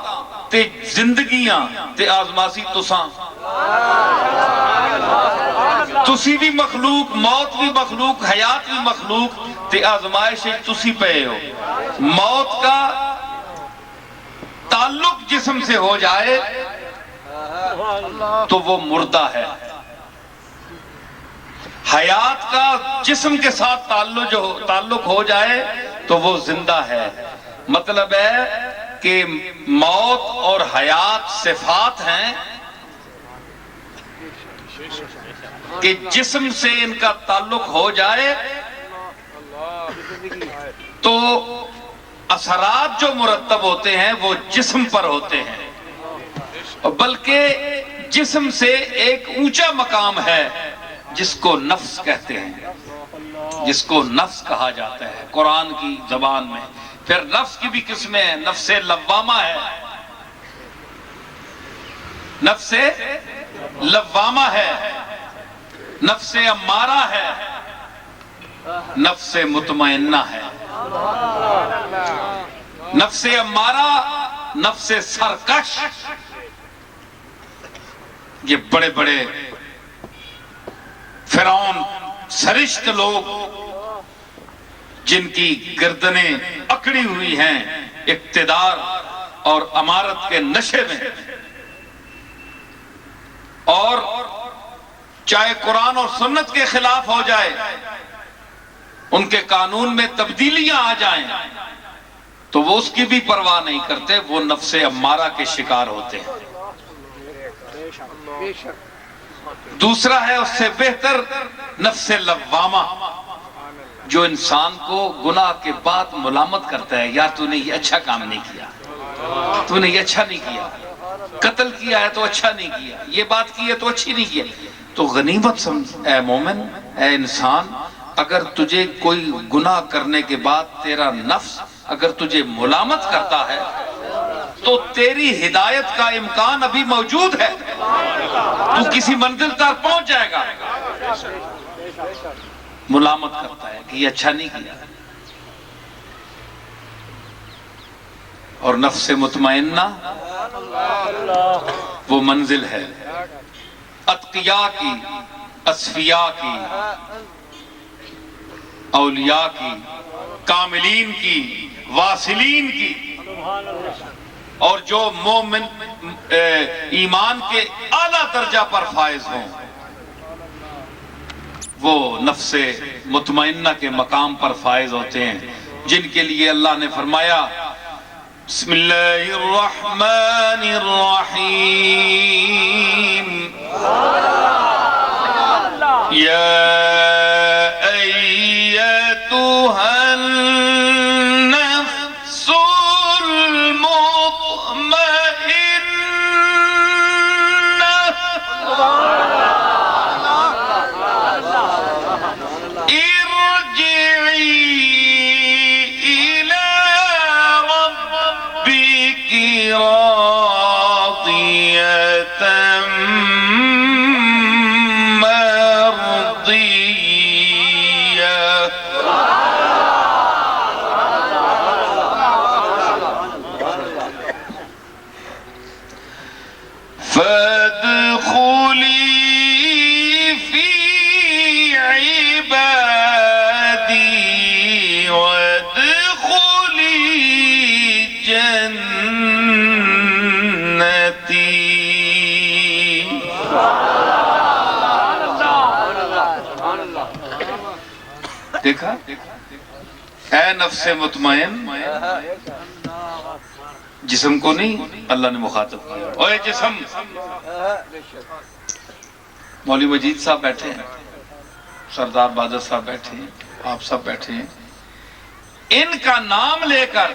تے زندگیاں تے آزماسی تساں، تسی بھی مخلوق، موت بھی مخلوق، حیات بھی مخلوق تے آزمائش تسی پہ ہو۔ موت کا تعلق جسم سے ہو جائے تو وہ مردہ ہے، حیات کا جسم کے ساتھ تعلق ہو جائے تو وہ زندہ ہے۔ مطلب ہے کہ موت اور حیات صفات ہیں کہ جسم سے ان کا تعلق ہو جائے تو اثرات جو مرتب ہوتے ہیں وہ جسم پر ہوتے ہیں، بلکہ جسم سے ایک اونچا مقام ہے جس کو نفس کہتے ہیں، جس کو نفس کہا جاتا ہے قرآن کی زبان میں۔ پھر نفس کی بھی قسمیں ہیں، نفس لوامہ ہے، نفس لوامہ ہے، نفس امارہ ہے، نفس مطمئنہ ہے۔ نفس امارہ، نفس سرکش، یہ بڑے بڑے فرعون سرشت لوگ جن کی گردنیں اکڑی ہوئی ہیں اقتدار اور امارت کے نشے میں، اور چاہے قرآن اور سنت کے خلاف ہو جائے، ان کے قانون میں تبدیلیاں آ جائیں تو وہ اس کی بھی پرواہ نہیں کرتے، وہ نفس امارہ کے شکار ہوتے ہیں۔ دوسرا ہے اس سے بہتر نفس لوامہ، جو انسان کو گناہ کے بعد ملامت کرتا ہے، یار تو نے یہ اچھا کام نہیں کیا، تو نے یہ اچھا نہیں کیا، قتل کیا ہے تو اچھا نہیں کیا، یہ بات کی ہے تو اچھی نہیں کیا، تو غنیمت سمجھ اے مومن، اے انسان، اگر تجھے کوئی گناہ کرنے کے بعد تیرا نفس اگر تجھے ملامت کرتا ہے تو تیری ہدایت کا امکان ابھی موجود ہے، تو کسی منزل تک پہنچ جائے گا۔ ملامت کرتا ہے کہ یہ اچھا نہیں کیا، اور نفس مطمئنہ وہ منزل ہے اتقیاء کی، اصفیاء کی، اولیاء کی، کاملین کی، واصلین کی، اور جو مومن ایمان کے اعلیٰ درجہ پر فائز ہوں وہ نفس مطمئنہ کے مقام پر فائز ہوتے ہیں، جن کے لیے اللہ نے فرمایا بسم اللہ الرحمن الرحیم یا ایتها النفس دیکھا؟ اے نفس مطمئن، جسم کو نہیں اللہ نے مخاطب کیا، اوے جسم۔ مولوی مجید صاحب بیٹھے ہیں، سردار بہادر صاحب بیٹھے ہیں، آپ سب بیٹھے ہیں، ان کا نام لے کر،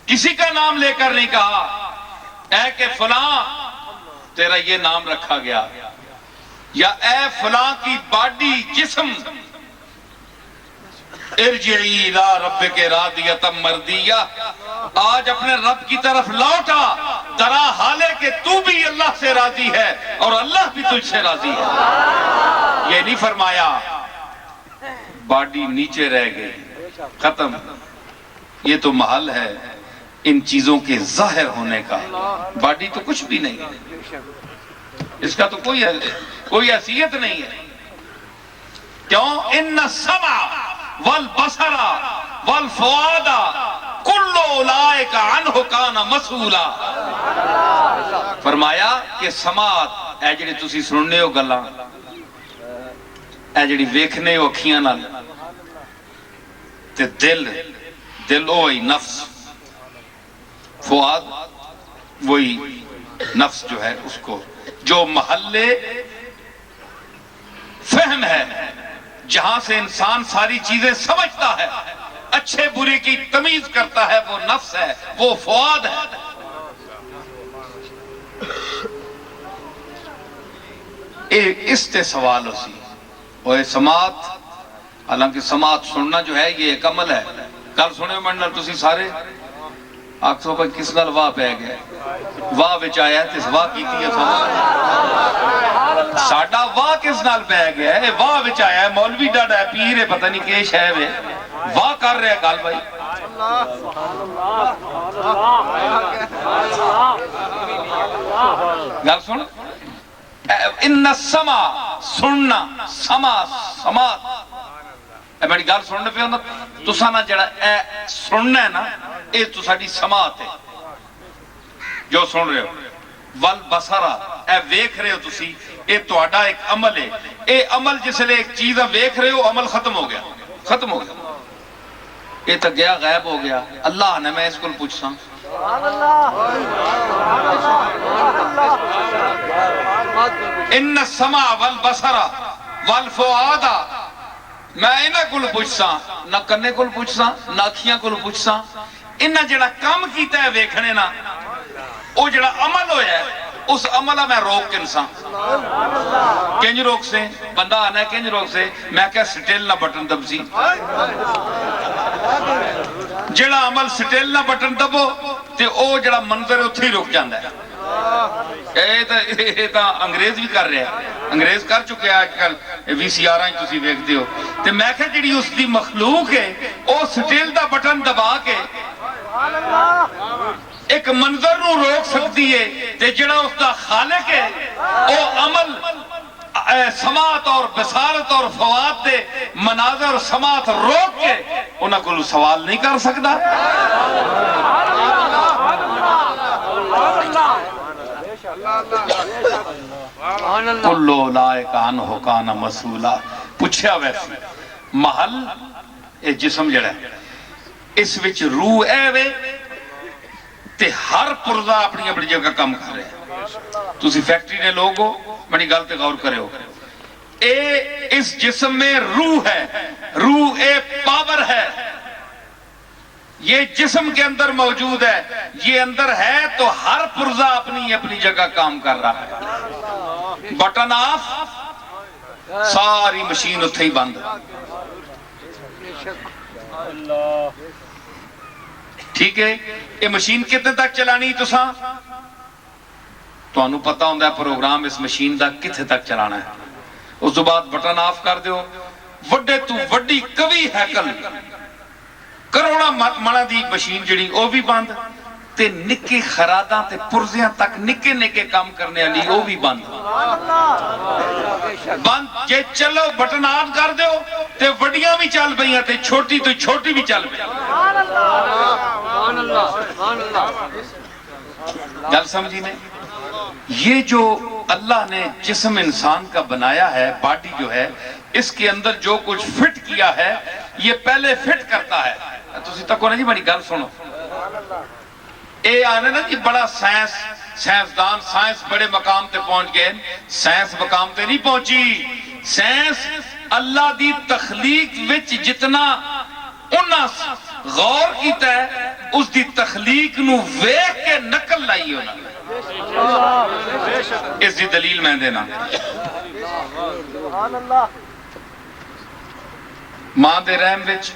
کسی کا نام لے کر نہیں کہا اے کہ فلاں تیرا یہ نام رکھا گیا، یا اے فلاں کی باڈی، جسم، ارجعی الى ربک راضیۃ مرضیہ، آج اپنے رب کی طرف لوٹا، ترا حالے کہ تو بھی اللہ سے راضی ہے اور اللہ بھی تجھ سے راضی ہے۔ یہ نہیں فرمایا باڈی نیچے رہ گئی، ختم، یہ تو محل ہے ان چیزوں کے ظاہر ہونے کا، باڈی تو کچھ بھی نہیں ہے، اس کا تو کوئی حیثیت نہیں ہے۔ کیوں؟ ان السمع والبصر والفؤاد کل اولئک عنہ کان مسئولا۔ فرمایا کہ سماعت، اے جڑی تسی سننے ہو گلاں، اے جڑی ویکھنے ہو اکھیاں نال، تے دل وہی نفس، فؤاد وہی نفس جو ہے، اس کو جو محل فہم ہے، جہاں سے انسان ساری چیزیں سمجھتا ہے، اچھے برے کی تمیز کرتا ہے، وہ نفس ہے، وہ فؤاد ہے۔ اس تے سوال اسی وہ سماعت، حالانکہ سماعت سننا جو ہے یہ ایک عمل ہے۔ کل سنے منڈل تسی سارے آکھو بھائی کس نال واہ پہ گئے، واہ وچ آیا ہے، تس واہ کیتی ہے ساڑھا واہ کس نال پہ گیا ہے، واہ وچ آیا ہے، مولوی ڈاڑا ہے، پیر ہے، پتہ نہیں کہ شے ہے، واہ کر رہے ہیں گال بھائی۔ گال سن، ان السمع سننا، سماعت، اے میری گال سننے پہ ہونا، تسا نہ جڑا اے سننا ہے نا، اے تو ساڑی سماعت ہے جو سن رہے ہو۔ والبصرہ، اے ویکھ رہے ہو تسی، اے تو اڈا ایک عمل ہے، اے عمل جس لئے ایک چیزہ ویکھ رہے ہو، عمل ختم ہو گیا، اے تا گیا غائب ہو گیا۔ اللہ نے میں اس کو پوچھتا ہوں، ان السمع والبصر والفؤاد، میں انہاں کو پوچھتا، نہ کنے کو پوچھتا، نہ اکھیاں کو پوچھتا، انہاں جڑا کام کیتا ہے ویکھنے نا، وہ جڑا عمل ہویا ہے اس عملہ میں روک کے انسان کنج روک سے بندہ آنا ہے کنج روک سے میں کہا سٹیل نہ بٹن دبزی جڑا عمل سٹیل نہ بٹن دبو تے او جڑا منظر اتھے ہی رک جاندہ ہے یہ تا انگریز بھی کر رہے ہیں انگریز کر چکے ہیں آج کل وی سی آر آئیں تسی دیکھتے ہو تے میں کہا جڑی اس دی مخلوق ہے او سٹیل دا بٹن دبا کے ایک منظر نو روک سکتی ہے تے جڑا اس دا خالق ہے او عمل سماعت اور بصارت اور فواد دے مناظر اور سماعت روک کے انہاں کو سوال نہیں کر سکتا کلو لائق عنہ کان مسئولا پوچھا ویسے محل اے جسم جڑا ہے اس وچ روح اے وے تے ہر پرزہ اپنی اپنی جگہ کام کر رہے ہیں تسی فیکٹری نے لوگ ہو بڑی گل تے غور کرے ہو اے اس جسم میں روح ہے روح اے پاور ہے یہ جسم کے اندر موجود ہے یہ اندر ہے تو ہر پرزہ اپنی اپنی جگہ کام کر رہا ہے بٹن آف ساری مشین اتھے ہی بند ٹھیک ہے یہ مشین کتنے تک چلانی تو ساں تو انہوں پتہ ہوندہ ہے پروگرام اس مشین دا کتنے تک چلانا ہے اس دو بعد بٹن آف کر دیو وڈے تو وڈی کوی ہیکل کروڑا منہ دی مشین جڑی او بھی بند تے نکے خراداں تے پرزیاں تک نکے نکے کام کرنے علی او بھی بند بند جے چلو بٹن آن کر دیو تے وڈیاں بھی چل بھئیاں تے چھوٹی تو چھوٹی بھی چل بھئیاں گل سمجھی نے یہ جو اللہ نے جسم انسان کا بنایا ہے باڈی جو ہے اس کے اندر جو کچھ فٹ کیا ہے یہ پہلے فٹ کرتا ہے تسی تکو نا جی بڑی گل سنو اے آنے نا جی بڑا سائنسدان سائنس بڑے مقام تے پہنچ گئے سائنس مقام تے نہیں پہنچی سائنس اللہ دی تخلیق وچ جتنا انہاں غور کیتا ہے اس دی تخلیق نو ویکھ کے نقل لائی ہونا اس دی دلیل میں دینا ماں دے رحم وچ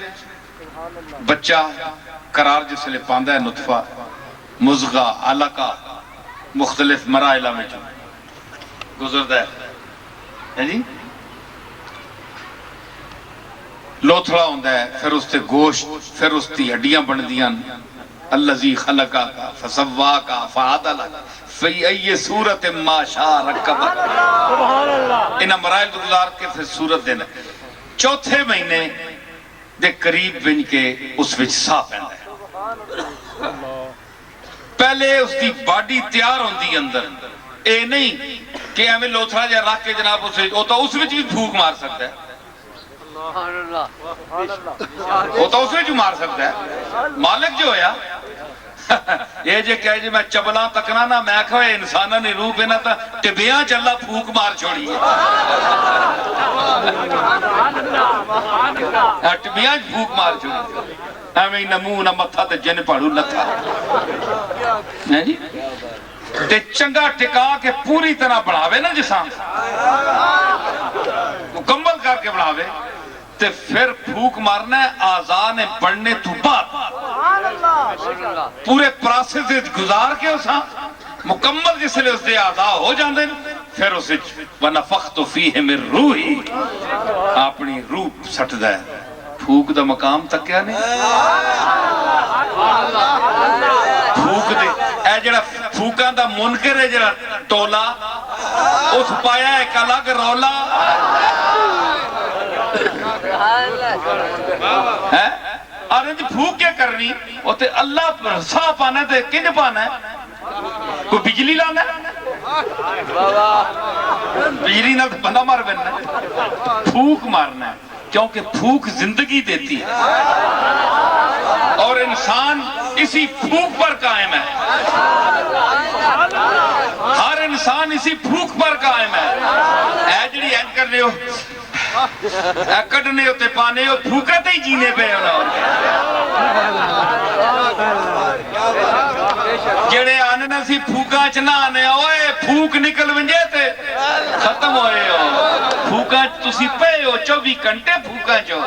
بچہ قرار جس لئے پاندہ ہے نطفہ مزغہ علقہ مختلف مراحلہ میں جو گزردہ ہے جی لوتھڑا ہوندہ ہے پھر اس تے گوشت پھر اس تی ہڈیاں بندیاں اللذی خلقہ کا فسوا کا فعادلہ فی ای صورت ما شاء رکبہ انہا مراحل گزار کے پھر صورت دینا چوتھے مہینے دے قریب بن کے اس وچ سا پہندا ہے پہلے اس دی باڈی تیار ہوندی اندر اے نہیں کہ ہمیں لوتھڑا جا رکھ کے جناب اس وچ بھی پھوک مار سکتا ہے وہ تو اس وچ بھی مار سکتا ہے مالک جو ہویا یہ جے کہے جی میں چبلاں تکنا نا میں کہوئے انسانہ نے روح بنا تا ٹبیاں چلا پھوک مار چھوڑی ٹبیاں پھوک مار چھوڑی ہمیں نمو نہ متھا تے جن پڑھو لتھا تے چنگا ٹکا کے پوری طرح بڑھاوے نا جساں مکمل کر کے بڑھاوے تے پھر پھوک مارنا ہے آزان پڑھنے تو بعد پورے پراسس گزار کے اساں مکمل جس لئے اس دے آزا ہو جاندے پھر اسے وَنَفَخْتُ فِيهِ مِن رُوحِ اپنی روح سٹ دے پھوک دا مقام تک کیا نہیں پھوک دے اے جڑا پھوکاں دا منکر ہے جڑا ٹولا اس پایا ایک الگ رولا آرہے جی پھوک کیا کرنی وہ تے اللہ پر سا پانا ہے تے کنج پانا ہے کوئی بجلی لانا ہے بجلی نہ بندہ مار بننا ہے پھوک مارنا ہے کیونکہ پھوک زندگی دیتی ہے اور انسان اسی پھوک پر قائم ہے ہر انسان اسی پھوک پر قائم ہے اے جڑی اینڈ کر رہے ہو کڑنے ہوتے پانے ہو پھوکا تے ہی جینے پہ ہونا جڑے آنے نے سی پھوکاں چ نہانے اوئے پھوک نکل ونجے تے ختم ہوئے ہو پھوکاں تسی پے ہو 24 گھنٹے پھوکاں چو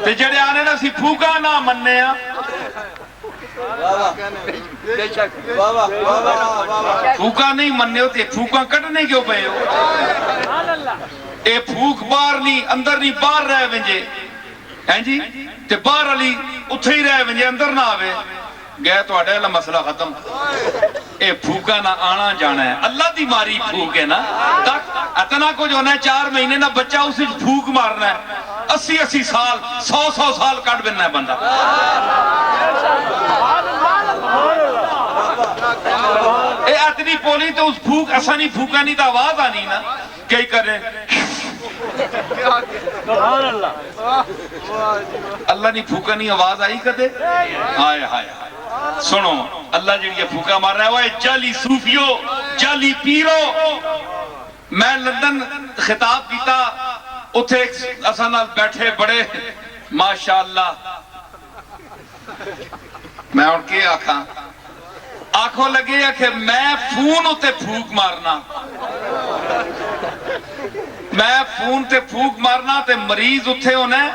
تے جڑے آنے نا سی پھوکاں نہ مننے ہاں پھوکاں نہیں مننے ہوتے پھوکاں کٹنے کیوں پے ہو اے پھوک باہر نہیں اندر نہیں باہر رہ ونجے ہیں جی تے باہر علی اتھے ہی رہ ونجے اندر نہ آوے گئے تو اڈے اللہ مسئلہ ختم اے پھوکا نہ آنا جانا ہے اللہ دی ماری پھوک ہے نا تک اتنا کچھ ہونا ہے 4 مہینے نہ بچہ اسے پھوک مارنا ہے 80 سال 100 سال کٹ بننا ہے بندہ اے اتنی پولی تو اس پھوک ایسا نہیں پھوکا نہیں تو آواز آنی نا کئی کرے اللہ نہیں پھوکا نہیں آواز آئی کدے ہائے ہائے سنو اللہ جڑی پھوکا مار رہا ہے وہ جعلی صوفیو جعلی پیرو میں لندن خطاب کیتا اتھے اساں نال بیٹھے بڑے ماشاءاللہ میں ان کے آنکھوں لگے کہ میں فون اتے پھوک مارنا میں فون تے پھوک مارنا تے مریض اتھے ہونا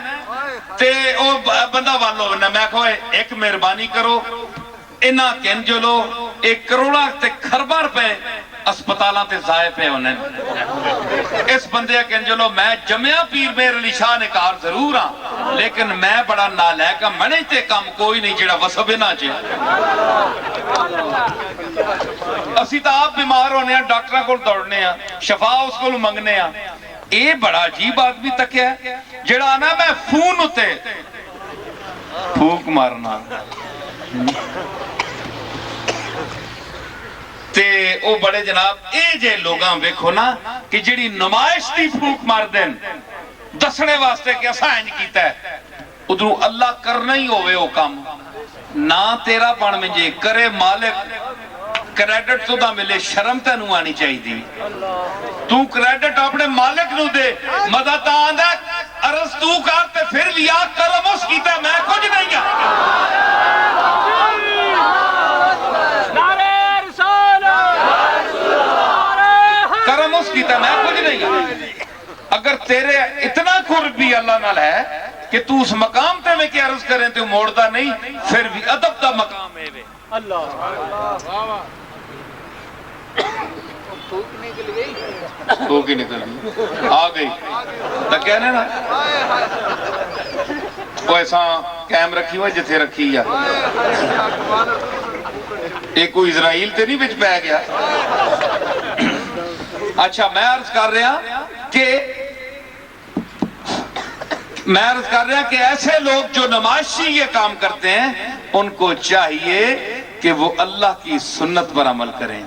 تے او بندہ والو ہونا میں کہو ایک مہربانی کرو انہاں کنجلو 1 کروڑا تے خربہ روپے اسپتالاں تے ضائع پہ ہونے اس بندے کنجلو میں جمعہ پیر میر علی شاہ نے کار ضرور ہاں لیکن میں بڑا نالائق ہاں میں نہیں تے کام کوئی نہیں جڑا وسبے نہ چاہے اسی تا آپ بیمار ہونے ہیں ڈاکٹرہ کو دوڑنے ہیں شفا اس کو منگنے ہیں اے بڑا عجیب آدمی تک ہے جڑا آنا میں فون ہوتے پھوک مارنا تے او بڑے جناب اے جے لوگاں ویکھو نا کہ جڑی نمائش دی پھوک مار دین دسنے واسطے کہ اسا انج کیتا ہے ادھروں اللہ کرنا ہی ہوئے او کام نہ تیرا بن منجے کرے مالک کریڈٹ تو دا ملے شرم تے نو آنی چاہی دی تو کریڈٹ اپنے مالک نو دے مدد آندہ عرض تو کرتے پھر بھی آگ کرم اس کیتا ہے میں کچھ نہیں ہاں کرم اس کیتا ہے میں کچھ نہیں ہاں اگر تیرے اتنا قرب بھی اللہ نال ہے کہ تو اس مقام تے میں کیا عرض کریں تو موڑدا نہیں پھر بھی ادب دا مقام ہے اللہ پھوک ہی نکل گئی آ گئی تو کہنے نا وہ ایسا کیم رکھی ہوئے جتھے رکھی یا ایک کوئی اسرائیل تے نہیں بچ پہ گیا اچھا میں عرض کر رہا کہ ایسے لوگ جو نمائشی یہ کام کرتے ہیں ان کو چاہیے کہ وہ اللہ کی سنت پر عمل کریں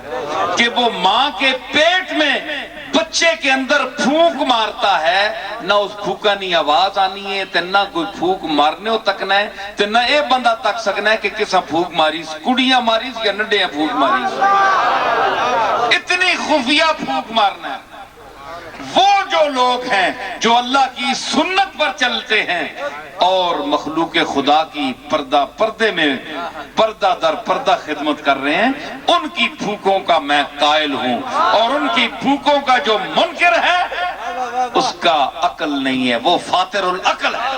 کہ وہ ماں کے پیٹ میں بچے کے اندر پھونک مارتا ہے نہ اس پھوکا نہیں آواز آنی ہے تے نہ کوئی پھوک مارنے ہو تکنا ہے تے نہ اے بندہ تک سکنا ہے کہ کسا پھوک ماریس کڑیاں ماریس یا نڈے پھوک ماریس اتنی خفیہ پھوک مارنا ہے وہ جو لوگ ہیں جو اللہ کی سنت پر چلتے ہیں اور مخلوق خدا کی پردے میں پردہ در پردہ خدمت کر رہے ہیں ان کی پھوکوں کا میں قائل ہوں اور ان کی پھوکوں کا جو منکر ہے اس کا عقل نہیں ہے وہ فاتر العقل ہے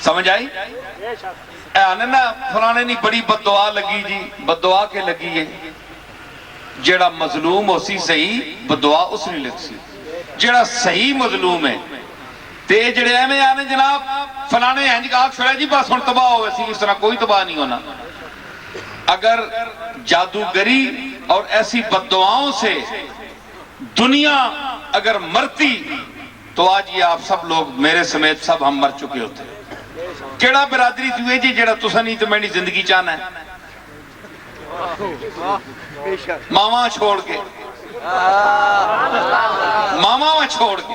سمجھ آئی آنے نا فلانے نہیں بڑی بددعا لگی جی بددعا کے لگی ہے جڑا مظلوم ہو سی صحیح بددعا اس نہیں لگ سی جڑا صحیح مظلوم ہے تے جڑے میں آنے جناب فلانے ہیں جی آگ چھوڑا جی بس ہن تباہ ہوئے سی اس طرح کوئی تباہ نہیں ہونا اگر جادوگری اور ایسی بددعاؤں سے دنیا اگر مرتی تو آج یہ آپ سب لوگ میرے سمیت سب ہم مر چکے ہوتے کیڑا برادری تھی جی جڑا تسا نہیں تو میں نہیں زندگی چاہنا ہے ماما چھوڑ کے ماما چھوڑ کے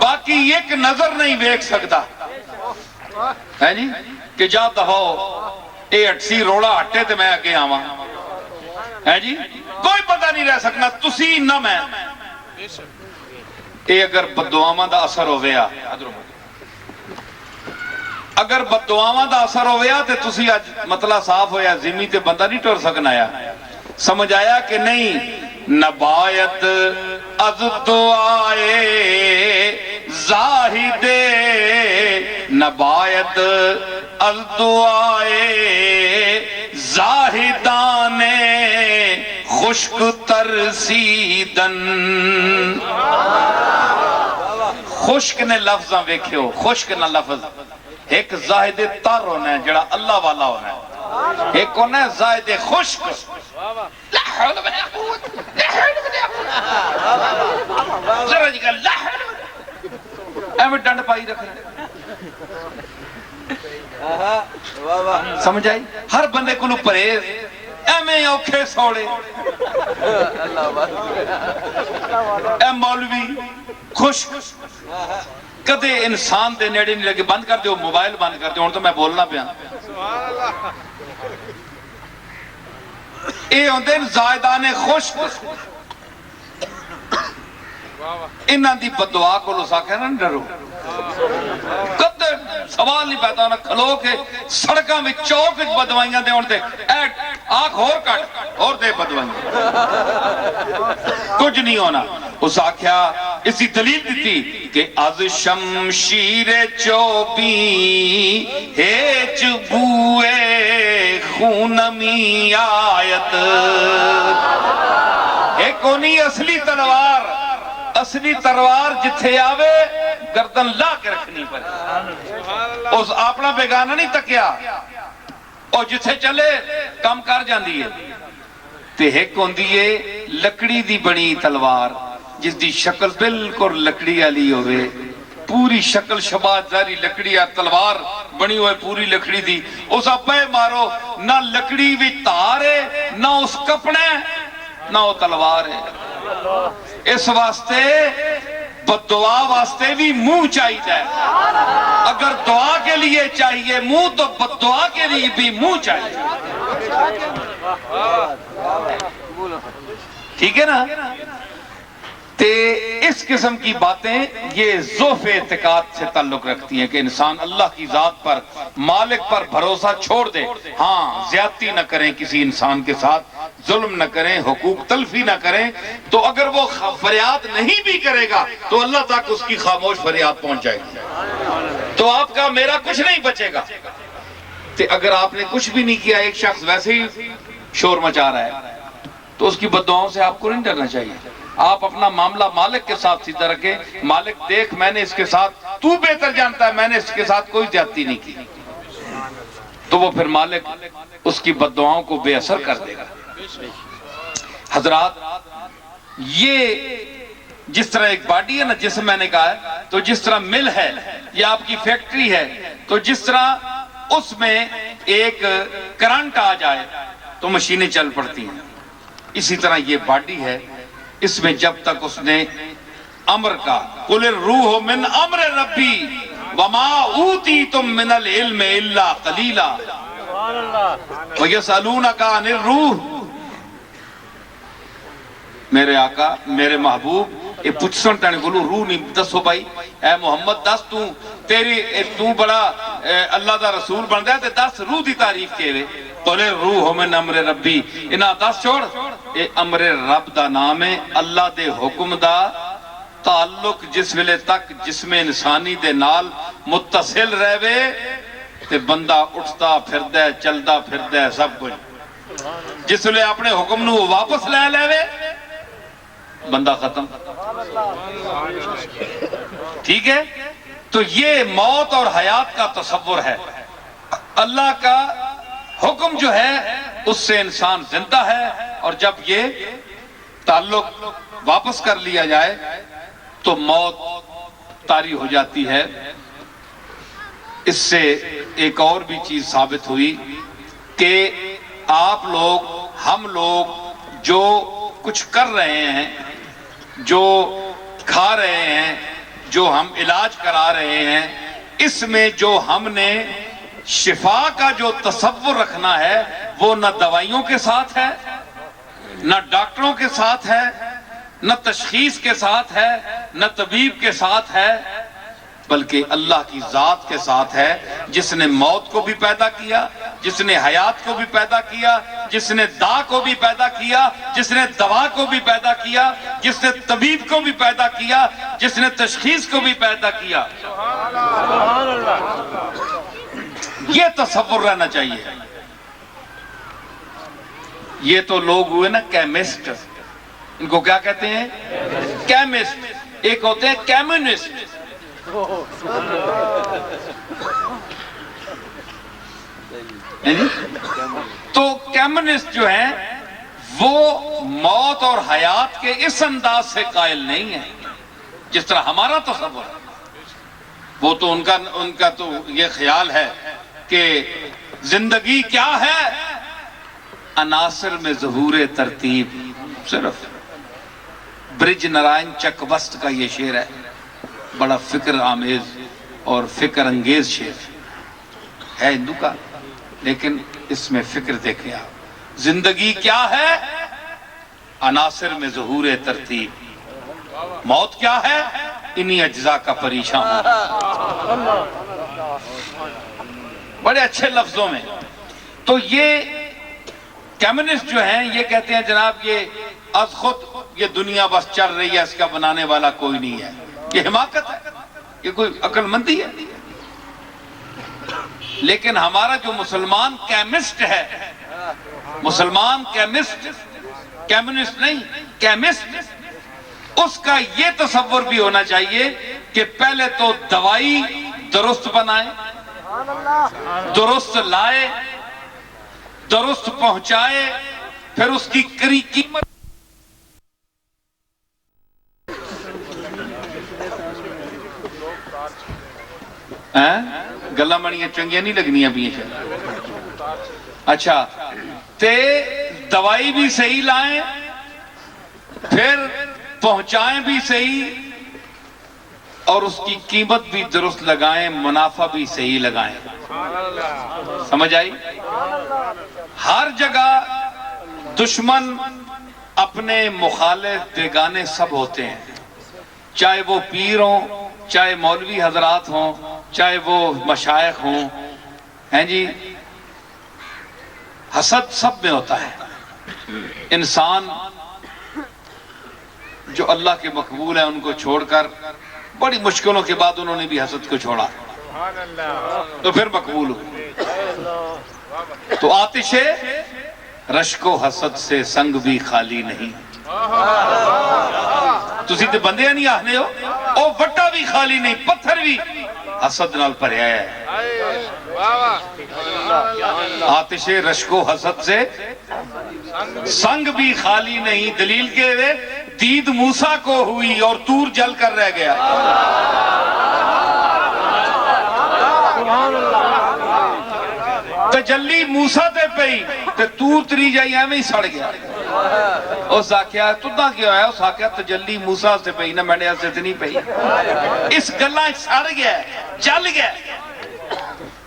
باقی ایک نظر نہیں دیکھ سکتا ہے جی کہ جا دہو اے اٹسی روڑا ہٹے تے میں آگے آواں ہے جی کوئی پتہ نہیں رہ سکنا تسی نہ میں اے اگر بددعاواں دا اثر ہو گیا اگر بددعاواں دا اثر ہویا تے تسی اج مطلع صاف ہویا زمین تے بندہ نہیں ٹر سکنا آیا سمجھ آیا کہ نہیں نبایت از دعائے زاہد نبایت از دعائے زاہدان خشک ترسیدن خشک نے لفظاں ویکھیو خشک نہ لفظ ایک زاہد تر ہونا ہے جڑا اللہ والا ہونا ہے ایک ہونا ہے زاہد خشک لا حول ولا قوت لا حول ولا قوت ذرا جی کہ لا حول ایویں ڈنڈ پائی رکھ رہے سمجھ آئی ہر بندے کو پرہیز ایویں اوکھے سوڑے اے مولوی خشک کدے انسان دے نیڑے نہیں لگے بند کر دیو موبائل بند کر دیو ہن تو میں بولنا پیا اے ہوندے زائدان خشک انہاں دی بددعا کو لو ساکھے نہ ڈرو کدے سوال نہیں پیدا ہونا کھلو کے سڑکاں میں چوک وچ بدوائیاں دے ہون تے آنکھ اور کٹ اور دے بدوائیاں کچھ نہیں ہونا اس آکھیا اسی دلیل دیتی کہ از شمشیر چوبی ہیچ بوئے خونمی آیت ایک کونی اصلی تلوار جتھے آوے گردن لا کے رکھنی پڑے اس اپنا بیگانہ نہیں تکیا اور جتھے چلے کم کر جاندی ہے تے ایک ہوندی ہے لکڑی دی بنی تلوار جس دی شکل بالکل لکڑی علی ہوئے پوری شکل شباہ جاری لکڑی ہے تلوار بنی ہوئے پوری لکڑی دی اس اپنے مارو نہ لکڑی بھی تار ہے نہ اس کپڑے نہ وہ تلوار ہے اس واسطے بددعا واسطے بھی منہ چاہیے اگر دعا کے لیے چاہیے منہ تو بددعا کے لیے بھی منہ چاہیے ٹھیک ہے نا تے اس قسم کی باتیں یہ ضعف اعتقاد سے تعلق رکھتی ہیں کہ انسان اللہ کی ذات پر مالک پر بھروسہ چھوڑ دے ہاں زیادتی نہ کریں کسی انسان کے ساتھ ظلم نہ کریں حقوق تلفی نہ کریں تو اگر وہ فریاد نہیں بھی کرے گا تو اللہ تک اس کی خاموش فریاد پہنچ جائے گی تو آپ کا میرا کچھ نہیں بچے گا تے اگر آپ نے کچھ بھی نہیں کیا ایک شخص ویسے ہی شور مچا رہا ہے تو اس کی بددعاؤں سے آپ کو نہیں ڈرنا چاہیے آپ اپنا معاملہ مالک کے ساتھ سیدھا رکھیں مالک دیکھ میں نے اس کے ساتھ تو بہتر جانتا ہے میں نے اس کے ساتھ کوئی زیادتی نہیں کی تو وہ پھر مالک اس کی بددعاؤں کو بے اثر کر دے گا حضرات یہ جس طرح ایک باڈی ہے نا جسم میں نے کہا ہے تو جس طرح مل ہے یا آپ کی فیکٹری ہے تو جس طرح اس میں ایک کرنٹ آ جائے تو مشینیں چل پڑتی ہیں اسی طرح یہ باڈی ہے اس میں جب تک اس نے امر کا قُلِ الرُّوحُ مِنْ أَمْرِ رَبِّي وَمَا أُوتِيتُم مِّنَ الْعِلْمِ إِلَّا قَلِيلًا وَيَسْأَلُونَكَ عَنِ الرُّوحِ میرے آقا میرے محبوب یہ پوچھسن تانے بولو روح نہیں دسو بھائی اے محمد دس تو بڑا اللہ دا رسول بن دیا تے دس روح دی تعریف کے وے قُلِ الرُّوحُ مِنْ أَمْرِ رَبِّي انہاں دس چھوڑ اے امر رب دا نام ہے اللہ دے حکم دا تعلق جس ویلے تک جسم انسانی دے نال متصل رہے تے بندہ اٹھتا پھردا ہے چلدا پھردا ہے سب کچھ جس ویلے اپنے حکم نو واپس لے لے بندہ ختم ٹھیک ہے تو یہ موت اور حیات کا تصور ہے اللہ کا حکم جو ہے اس سے انسان زندہ ہے اور جب یہ تعلق واپس کر لیا جائے تو موت طاری ہو جاتی ہے اس سے ایک اور بھی چیز ثابت ہوئی کہ آپ لوگ ہم لوگ جو کچھ کر رہے ہیں جو کھا رہے ہیں جو ہم علاج کرا رہے ہیں اس میں جو ہم نے شفا کا جو تصور رکھنا ہے وہ نہ دوائیوں کے ساتھ ہے نہ ڈاکٹروں کے ساتھ ہے نہ تشخیص کے ساتھ ہے نہ طبیب کے ساتھ ہے بلکہ اللہ کی ذات کے ساتھ ہے، جس نے موت کو بھی پیدا کیا، جس نے حیات کو بھی پیدا کیا، جس نے دا کو بھی پیدا کیا، جس نے دوا کو بھی پیدا کیا، جس نے طبیب کو بھی پیدا کیا، جس نے تشخیص کو بھی پیدا کیا۔ یہ تصور رہنا چاہیے۔ یہ تو لوگ ہوئے نا کیمسٹ، ان کو کیا کہتے ہیں؟ کیمسٹ۔ ایک ہوتے ہیں کیمونسٹ۔ تو کیمونسٹ جو ہیں وہ موت اور حیات کے اس انداز سے قائل نہیں ہیں جس طرح ہمارا تصور ہے۔ وہ تو ان کا تو یہ خیال ہے کہ زندگی کیا ہے؟ عناصر میں ظہور ترتیب۔ صرف برج نارائن چک وسط کا یہ شعر ہے، بڑا فکر آمیز اور فکر انگیز شعر ہے ہندو کا، لیکن اس میں فکر دیکھیں آپ۔ زندگی کیا ہے؟ عناصر میں ظہور ترتیب۔ موت کیا ہے؟ انہی اجزاء کا پریشان ہونا۔ بڑے اچھے لفظوں میں۔ تو یہ کمیونسٹ جو ہیں یہ کہتے ہیں جناب یہ از خود یہ دنیا بس چل رہی ہے، اس کا بنانے والا کوئی نہیں ہے، یہ حماقت ہے، یہ کوئی عقل مندی ہے۔ لیکن ہمارا جو مسلمان کیمسٹ ہے، مسلمان کیمسٹ، کمیونسٹ نہیں کیمسٹ، اس کا یہ تصور بھی ہونا چاہیے کہ پہلے تو دوائی درست بنائے، درست لائے، درست پہنچائے، پھر اس کی قیمت گلا منیاں چنگیاں نہیں لگنیاں بھی ہیں۔ اچھا تے دوائی بھی صحیح لائیں، پھر پہنچائیں بھی صحیح، اور اس کی قیمت بھی درست لگائیں، منافع بھی صحیح لگائیں۔ سمجھ آئی؟ ہر جگہ دشمن اپنے مخالف بیگانے سب ہوتے ہیں، چاہے وہ پیر ہوں، چاہے مولوی حضرات ہوں، چاہے وہ مشائخ ہوں، ہیں جی، حسد سب میں ہوتا ہے۔ انسان جو اللہ کے مقبول ہیں ان کو چھوڑ کر بڑی مشکلوں کے بعد انہوں نے بھی حسد کو چھوڑا تو پھر مقبول ہو۔ تو آتش رشک و حسد سے سنگ بھی خالی نہیں۔ تسی تے بندے نہیں آہنے ہو، او وٹا بھی خالی نہیں، پتھر بھی حسد نال بھریا ہے۔ آتش رشک و حسد سے سنگ بھی خالی نہیں، دلیل کے دے دید موسیٰ کو ہوئی اور تور جل کر رہ گیا۔ تجلی موسیٰ تے پئی تے تور تری جائی ہمیں ہی سڑ گیا۔ اس آکھیا تُدہ کیا ہے؟ اس آکھیا تجلی موسیٰ سے پئی نہ میں سے نہیں پئی، اس گلہ سڑ گیا، جل گیا۔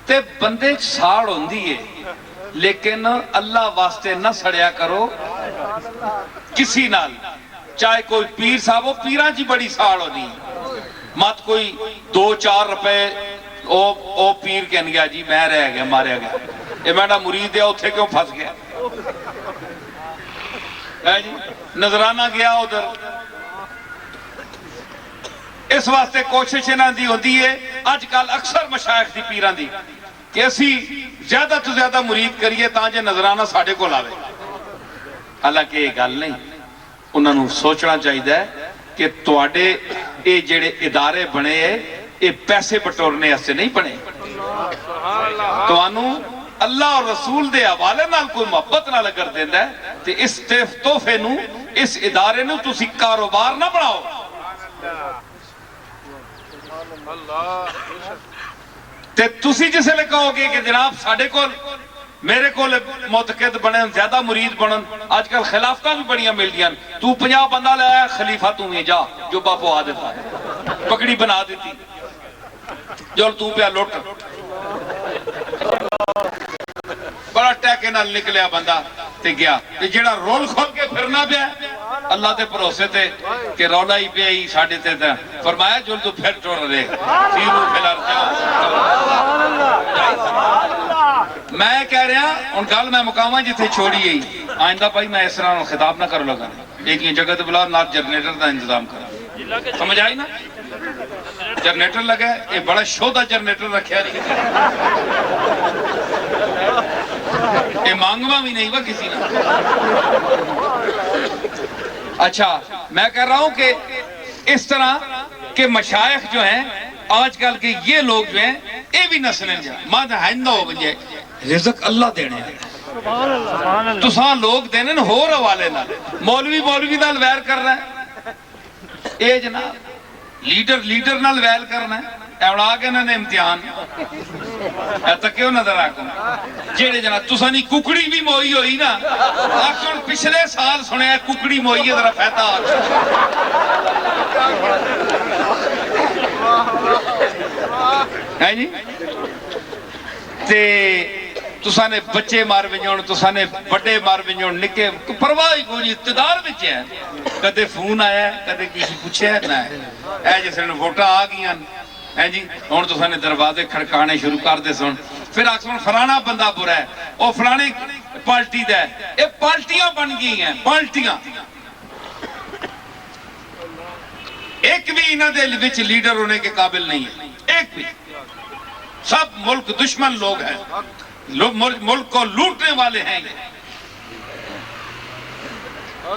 تے بندے ساڑ ہوندی ہے، لیکن اللہ واسطے نہ سڑیا کرو کسی نال، چاہے کوئی پیر صاحب ہو، پیران جی بڑی ساڑ ہو نہیں، مت کوئی 2-4 روپے او پیر کہن گیا جی میں رہ گیا ماریا گیا، یہ میڈا مرید ہے اتھے کیوں پھنس گیا، نظرانہ گیا ادھر۔ اس واسطے کوشش نہ دی ہوتی ہے آج کل اکثر مشائخ دی پیران دی کہ اسی زیادہ تو زیادہ مرید کریے تاں نظرانہ ساڑھے کو لاوے۔ حالانکہ یہ گل نہیں، انہوں نے سوچنا چاہیے کہ تواڈے اے جڑے ادارے بنے اے پیسے بٹورنے ایسے نہیں بنے، تو انہوں اللہ اور رسول دے حوالے نال کوئی محبت نہ لگر دیندہ ہے تے اس تحفے نو اس ادارے نو تسی کاروبار نہ بڑھاؤ۔ تے تسی جسے لے کہو گے کہ جناب ساڑھے کول میرے کول معتقد بنے زیادہ مرید بنن، آج کل خلافتہ بھی بڑیاں مل دیاں، تو 50 بندہ لے آیا خلیفہ تو میں جا جو باپو آ دیتا ہے، پکڑی بنا دیتی جو تو پہ لوٹ، بڑا ٹیکے نال نکلیا بندہ تے گیا تے جیڑا رول کھول کے پھرنا پیا اللہ دے بھروسے تے کہ رولا ہی پہ ہی ساڑھے تے تھا فرمایا جل تو پھر ٹوڑ رہے سیرو پھلار میں کہہ رہا ان گال میں مقامہ جتھے چھوڑی گئی آئندہ بھائی میں اس طرح خطاب نہ کرو لگا ایک یہ جگہ تے بلا نات جنریٹر دا انتظام کرا سمجھ آئی نا جنریٹر لگا ہے یہ بڑا شودہ جنریٹر رکھیا نہیں یہ مانگوا بھی نہیں ہوا کسی نے اچھا میں کہہ رہا ہوں کہ اس طرح کے مشائخ جو ہیں آج کل کے یہ لوگ جو ہیں یہ بھی نہ سنیں جا ماں ہائندہ ہو بن جائے رزق اللہ دینے ہیں تو ساں لوگ دینے نا ہو روالے نا مولوی نال ویر کر رہا ہے اے جناب لیڈر نال ویر کرنا ہے ایوڑا کے انہوں نے امتحان ایتا کیوں نظر آکوں جیڑے جناب تو سانی ککڑی بھی موئی ہوئی نا آکھن پچھلے سال سنے ہیں ککڑی موئی ہے ذرا فیتا ہے جی تے تو سانے بچے مار بنجون تو سانے بڑے مار بنجون نکے پرواہی کوئی اقتدار بچے ہیں کدے فون آیا ہے کدے کسی پوچھے ہے نہ ہے اے جیسے ووٹاں آ گئی ہیں جی ہون تو سانے دروازے کھڑکانے شروع کر دے سن پھر آکسن فلانا بندہ برا ہے او فلانے پالٹی دا ہے اے پالٹیاں بن گئی ہیں پالٹیاں ایک بھی انہ دل وچ لیڈر ہونے کے قابل نہیں ہے ایک بھی سب ملک دشمن لوگ ہیں ملک کو لوٹنے والے ہیں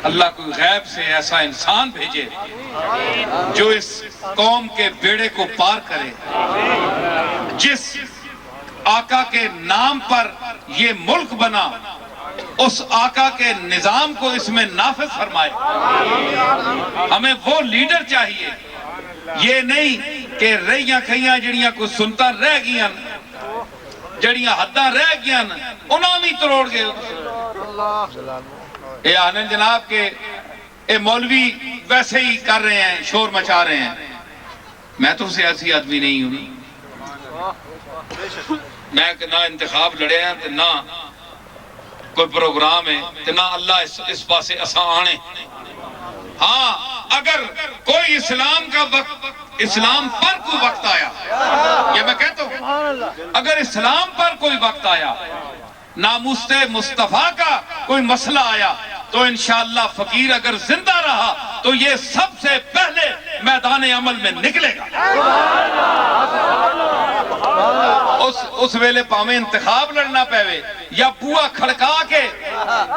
اللہ کوئی غیب سے ایسا انسان بھیجے جو اس قوم کے بیڑے کو پار کرے جس آقا کے نام پر یہ ملک بنا اس آقا کے نظام کو اس میں نافذ فرمائے ہمیں وہ لیڈر چاہیے یہ نہیں کہ رہیاں کھیاں جڑیاں کو سنتا رہ گیاں جڑیاں حداں رہ گیاں انہاں بھی تروڑ گئے اے آنند جناب کے اے مولوی ویسے ہی کر رہے ہیں شور مچا رہے ہیں میں تو سیاسی آدمی نہیں ہوں میں نہ انتخاب لڑے ہیں نہ کوئی پروگرام ہے نہ اللہ اس پاسے اساں آنے ہاں اگر کوئی اسلام کا وقت اسلام پر کوئی وقت آیا یہ میں کہتا ہوں اگر اسلام پر کوئی وقت آیا ناموس مصطفیٰ کا کوئی مسئلہ آیا تو انشاءاللہ فقیر اگر زندہ رہا تو یہ سب سے پہلے میدان عمل میں نکلے گا اس ویلے پاویں انتخاب لڑنا پہوے یا بوا کھڑکا کے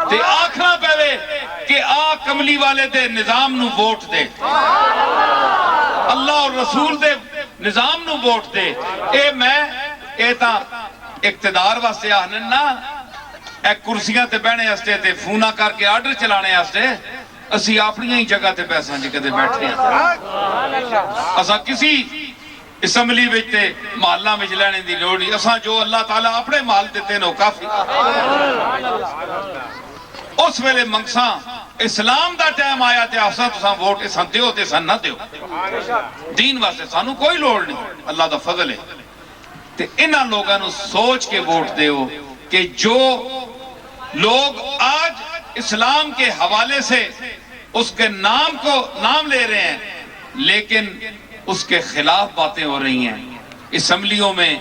تے آکھنا پہوے کہ آ کملی والے دے نظام نو ووٹ دے اللہ اور رسول دے نظام نو ووٹ دے اے تا اقتدار واسطے آہنن نا اے کرسیاں تے بہنے ہستے تے فونہ کر کے آرڈر چلانے ہستے اسی اپنی ہی جگہ تے پیسہ جی کدے بیٹھے ہیں اسا کسی اسمبلی بیٹھتے محلہ میں جلانے دی لوڑی اسا جو اللہ تعالیٰ اپنے محل دیتے نو کافی اس ویلے منگساں اسلام دا ٹائم آیا تے آسا تو ساں ووٹ اساں دیو تے ساں نہ دیو دین واسطے سانو کوئی لوڑ نہیں اللہ دا فضل ہے تے انہاں لوگاں نو سوچ کے ووٹ دیو کہ جو لوگ آج اسلام کے حوالے سے اس کے نام لے رہے ہیں لیکن اس کے خلاف باتیں ہو رہی ہیں اسمبلیوں میں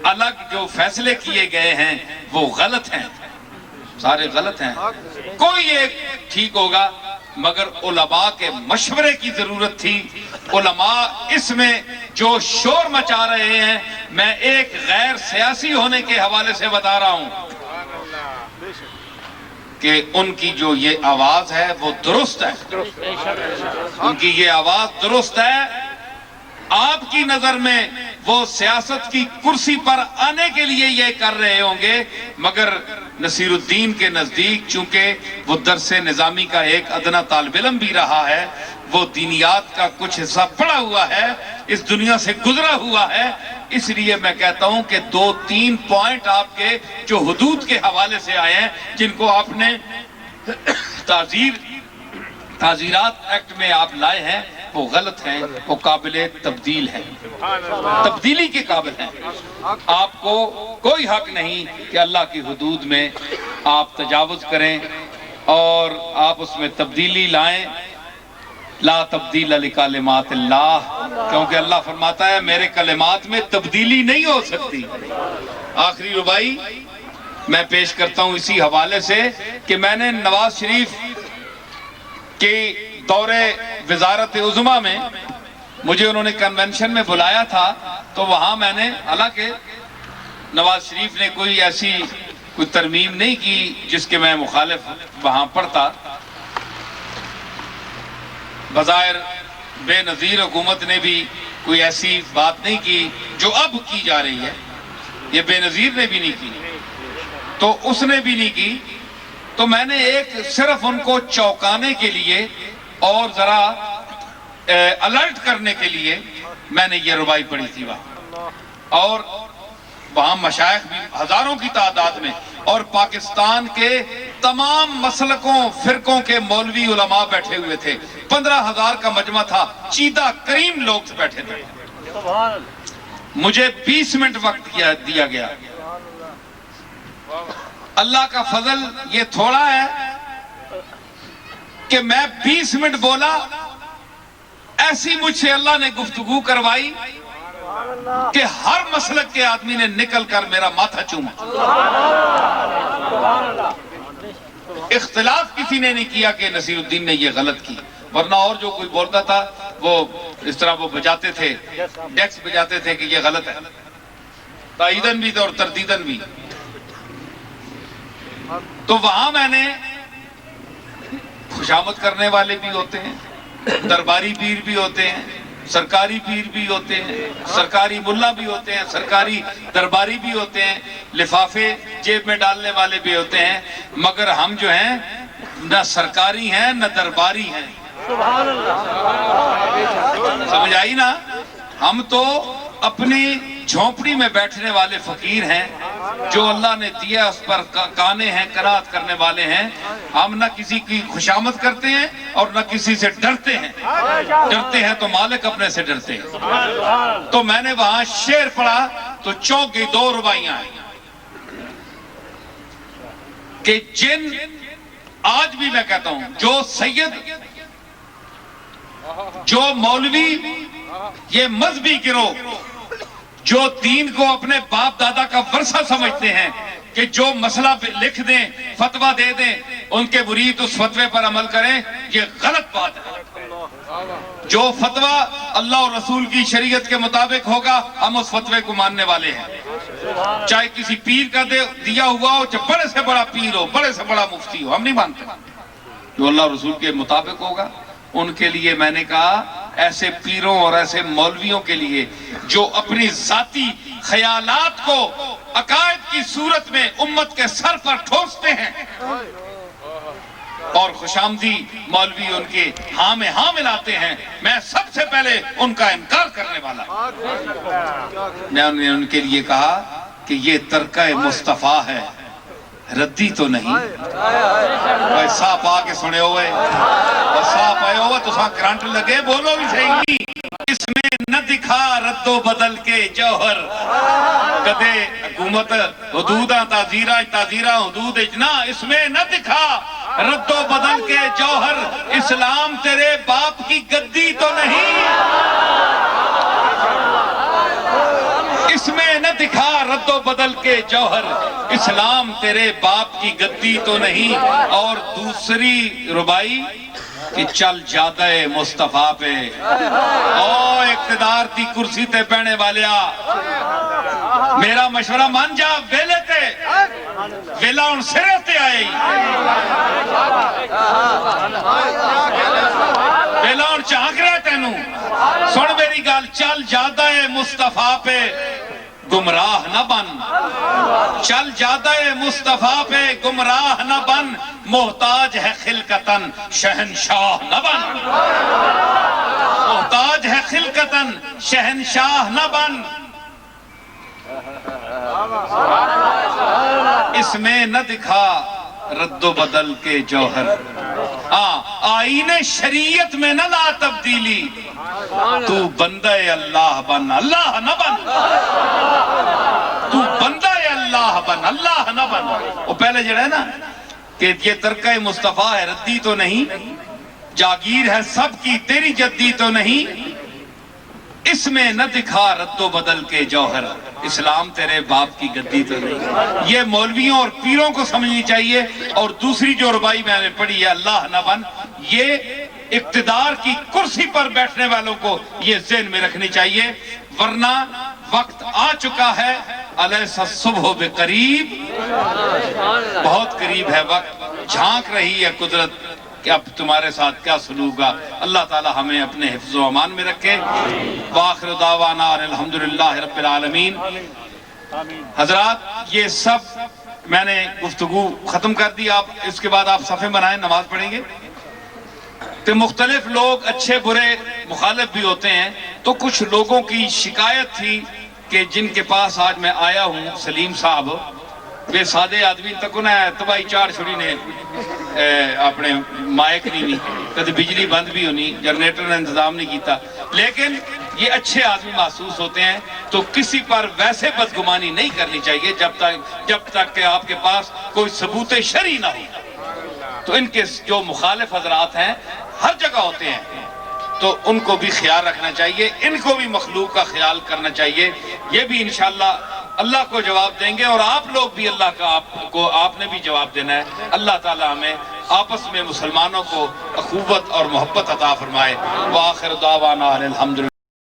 الگ جو فیصلے کیے گئے ہیں وہ غلط ہیں سارے غلط ہیں کوئی ایک ٹھیک ہوگا مگر علماء کے مشورے کی ضرورت تھی علماء اس میں جو شور مچا رہے ہیں میں ایک غیر سیاسی ہونے کے حوالے سے بتا رہا ہوں کہ ان کی جو یہ آواز ہے وہ درست ہے ان کی یہ آواز درست ہے آپ کی نظر میں وہ سیاست کی کرسی پر آنے کے لیے یہ کر رہے ہوں گے مگر نصیر الدین کے نزدیک چونکہ وہ درس نظامی کا ایک ادنا طالب علم بھی رہا ہے وہ دینیات کا کچھ حصہ پڑا ہوا ہے اس دنیا سے گزرا ہوا ہے اس لیے میں کہتا ہوں کہ 2-3 پوائنٹ آپ کے جو حدود کے حوالے سے آئے ہیں جن کو آپ نے تعزیرات ایکٹ میں آپ لائے ہیں وہ غلط ہیں وہ قابل تبدیل ہیں تبدیلی کے قابل ہیں آپ کو کوئی حق نہیں کہ اللہ کی حدود میں آپ تجاوز کریں اور آپ اس میں تبدیلی لائیں. لا تبدیل لکلمات اللہ، کیونکہ اللہ فرماتا ہے میرے کلمات میں تبدیلی نہیں ہو سکتی. آخری ربائی میں پیش کرتا ہوں اسی حوالے سے کہ میں نے نواز شریف کے دور وزارت عظمیٰ میں مجھے انہوں نے کنونشن میں بلایا تھا، تو وہاں میں نے، حالانکہ نواز شریف نے کوئی ایسی کوئی ترمیم نہیں کی جس کے میں مخالف وہاں پڑھتا، بظاہر بے نظیر حکومت نے بھی کوئی ایسی بات نہیں کی جو اب کی جا رہی ہے، یہ بے نظیر نے بھی نہیں کی تو اس نے بھی نہیں کی. تو میں نے ایک صرف ان کو چوکانے کے لیے اور ذرا الرٹ کرنے کے لیے میں نے یہ ربائی پڑھی تھی وہاں، اور وہاں مشائخ بھی ہزاروں کی تعداد میں، اور پاکستان کے تمام مسلکوں فرقوں کے مولوی علماء بیٹھے ہوئے تھے. 15,000 کا مجمع تھا، چیدہ کریم لوگ بیٹھے تھے. مجھے 20 منٹ وقت دیا گیا. اللہ کا فضل یہ تھوڑا ہے کہ میں 20 منٹ بولا، ایسی مجھ سے اللہ نے گفتگو کروائی کہ ہر مسلک کے آدمی نے نکل کر میرا ماتھا چوما. اختلاف کسی نے نہیں کیا کہ نصیر الدین نے یہ غلط کی، ورنہ اور جو کوئی بولتا تھا وہ اس طرح وہ بجاتے تھے، ڈیکس بجاتے تھے کہ یہ غلط ہے، تائیدن بھی اور تردیدن بھی. تو وہاں میں نے، خوشامد کرنے والے بھی ہوتے ہیں، درباری پیر بھی ہوتے ہیں، سرکاری پیر بھی ہوتے ہیں، سرکاری ملا بھی ہوتے ہیں، سرکاری درباری بھی ہوتے ہیں، لفافے جیب میں ڈالنے والے بھی ہوتے ہیں، مگر ہم جو ہیں نہ سرکاری ہیں نہ درباری ہیں. سمجھ آئی نا؟ ہم تو اپنی جھونپڑی میں بیٹھنے والے فقیر ہیں جو اللہ نے دیا اس پر کانے ہیں، قناعت کرنے والے ہیں. ہم نہ کسی کی خوشامد کرتے ہیں اور نہ کسی سے ڈرتے ہیں. ڈرتے ہیں تو مالک اپنے سے ڈرتے ہیں. تو میں نے وہاں شعر پڑھا تو چونک گئی. 2 رباعیاں ہیں کہ جن، آج بھی میں کہتا ہوں، جو سید، جو مولوی، یہ مذہبی گروہ جو دین کو اپنے باپ دادا کا ورثہ سمجھتے ہیں کہ جو مسئلہ لکھ دیں، فتویٰ دے دیں، ان کے مرید اس فتوے پر عمل کریں، یہ غلط بات ہے. جو فتویٰ اللہ اور رسول کی شریعت کے مطابق ہوگا ہم اس فتوے کو ماننے والے ہیں، چاہے کسی پیر کا دیا ہوا ہو، چاہے بڑے سے بڑا پیر ہو، بڑے سے بڑا مفتی ہو، ہم نہیں مانتے. جو اللہ اور رسول کے مطابق ہوگا ان کے لیے میں نے کہا، ایسے پیروں اور ایسے مولویوں کے لیے جو اپنی ذاتی خیالات کو عقائد کی صورت میں امت کے سر پر ٹھوستے ہیں اور خوشامدی مولوی ان کے ہاں میں ہاں ملاتے ہیں، میں سب سے پہلے ان کا انکار کرنے والا ہوں. میں نے ان کے لیے کہا کہ یہ ترکہ مصطفیٰ ہے، ردی تو نہیں. صاحب آ کے سنے ہوئے اور صاحب آئے ہوئے تو ساں کرانٹ لگے، بولو بھی صحیح نہیں. اس میں نہ دکھا رد و بدل کے جوہر، کدے حکومت حدوداں تعزیرہ حدود اجنا، اس میں نہ دکھا رد و بدل کے جوہر. اسلام تیرے باپ کی گدی تو نہیں، اس میں نہ دکھا رد و بدل کے جوہر. اسلام تیرے باپ کی گدی تو نہیں. اور دوسری ربائی کہ چل جادہ مصطفیٰ پہ، او اقتدار دی کرسی تے بہنے والیا، میرا مشورہ مان جا. ویلے تے ویلا ان سرے تے آئے، ویلا ان چاک رہے تینوں. سن میری گال، چل جادہ مصطفیٰ پہ گمراہ نہ بن، چل جادہ مصطفیٰ پہ گمراہ نہ بن. محتاج ہے خلقتاً شہنشاہ نہ بن، محتاج ہے خلقتاً شہنشاہ نہ بن. اس میں نہ دکھا رد و بدل کے جوہر. آئین شریعت میں نہ لا تبدیلی، تو بندہ اللہ بن، اللہ نہ بن. تو بندہ اللہ بن، اللہ نہ بن. وہ پہلے جڑا ہے نا کہ یہ ترکہ مصطفیٰ ہے ردی تو نہیں، جاگیر ہے سب کی تیری جدی تو نہیں، اس میں نہ دکھا رد و بدل کے جوہر، اسلام تیرے باپ کی گدی تو نہیں۔ یہ مولویوں اور پیروں کو سمجھنی چاہیے۔ اور دوسری جو ربائی میں نے پڑھی ہے اللہ نہ بن، یہ اقتدار کی کرسی پر بیٹھنے والوں کو یہ ذہن میں رکھنی چاہیے، ورنہ وقت آ چکا ہے، الیس الصبح بقریب، بہت قریب ہے وقت، جھانک رہی ہے قدرت کہ اب تمہارے ساتھ کیا سلوک گا۔ اللہ تعالی ہمیں اپنے حفظ و امان میں رکھے۔ وآخر دعوانا الحمدللہ رب العالمین۔ حضرات یہ سب میں نے گفتگو ختم کر دی، آپ اس کے بعد آپ صفحے بنائیں، نماز پڑھیں گے۔ کہ مختلف لوگ اچھے برے مخالف بھی ہوتے ہیں، تو کچھ لوگوں کی شکایت تھی کہ جن کے پاس آج میں آیا ہوں، سلیم صاحب بے سادے آدمی تک انہیں تباہی چار چھوڑی نے اپنے مائک نہیں کدی بجلی بند بھی ہونی، جنریٹر نے انتظام نہیں کیتا، لیکن یہ اچھے آدمی محسوس ہوتے ہیں۔ تو کسی پر ویسے بدگمانی نہیں کرنی چاہیے جب تک کہ آپ کے پاس کوئی ثبوت شرعی نہ ہو۔ تو ان کے جو مخالف حضرات ہیں ہر جگہ ہوتے ہیں، تو ان کو بھی خیال رکھنا چاہیے، ان کو بھی مخلوق کا خیال کرنا چاہیے۔ یہ بھی انشاءاللہ اللہ کو جواب دیں گے، اور آپ لوگ بھی اللہ کا آپ نے بھی جواب دینا ہے۔ اللہ تعالی ہمیں آپس میں مسلمانوں کو اخوت اور محبت عطا فرمائے۔ وآخر دعوانا الحمدللہ۔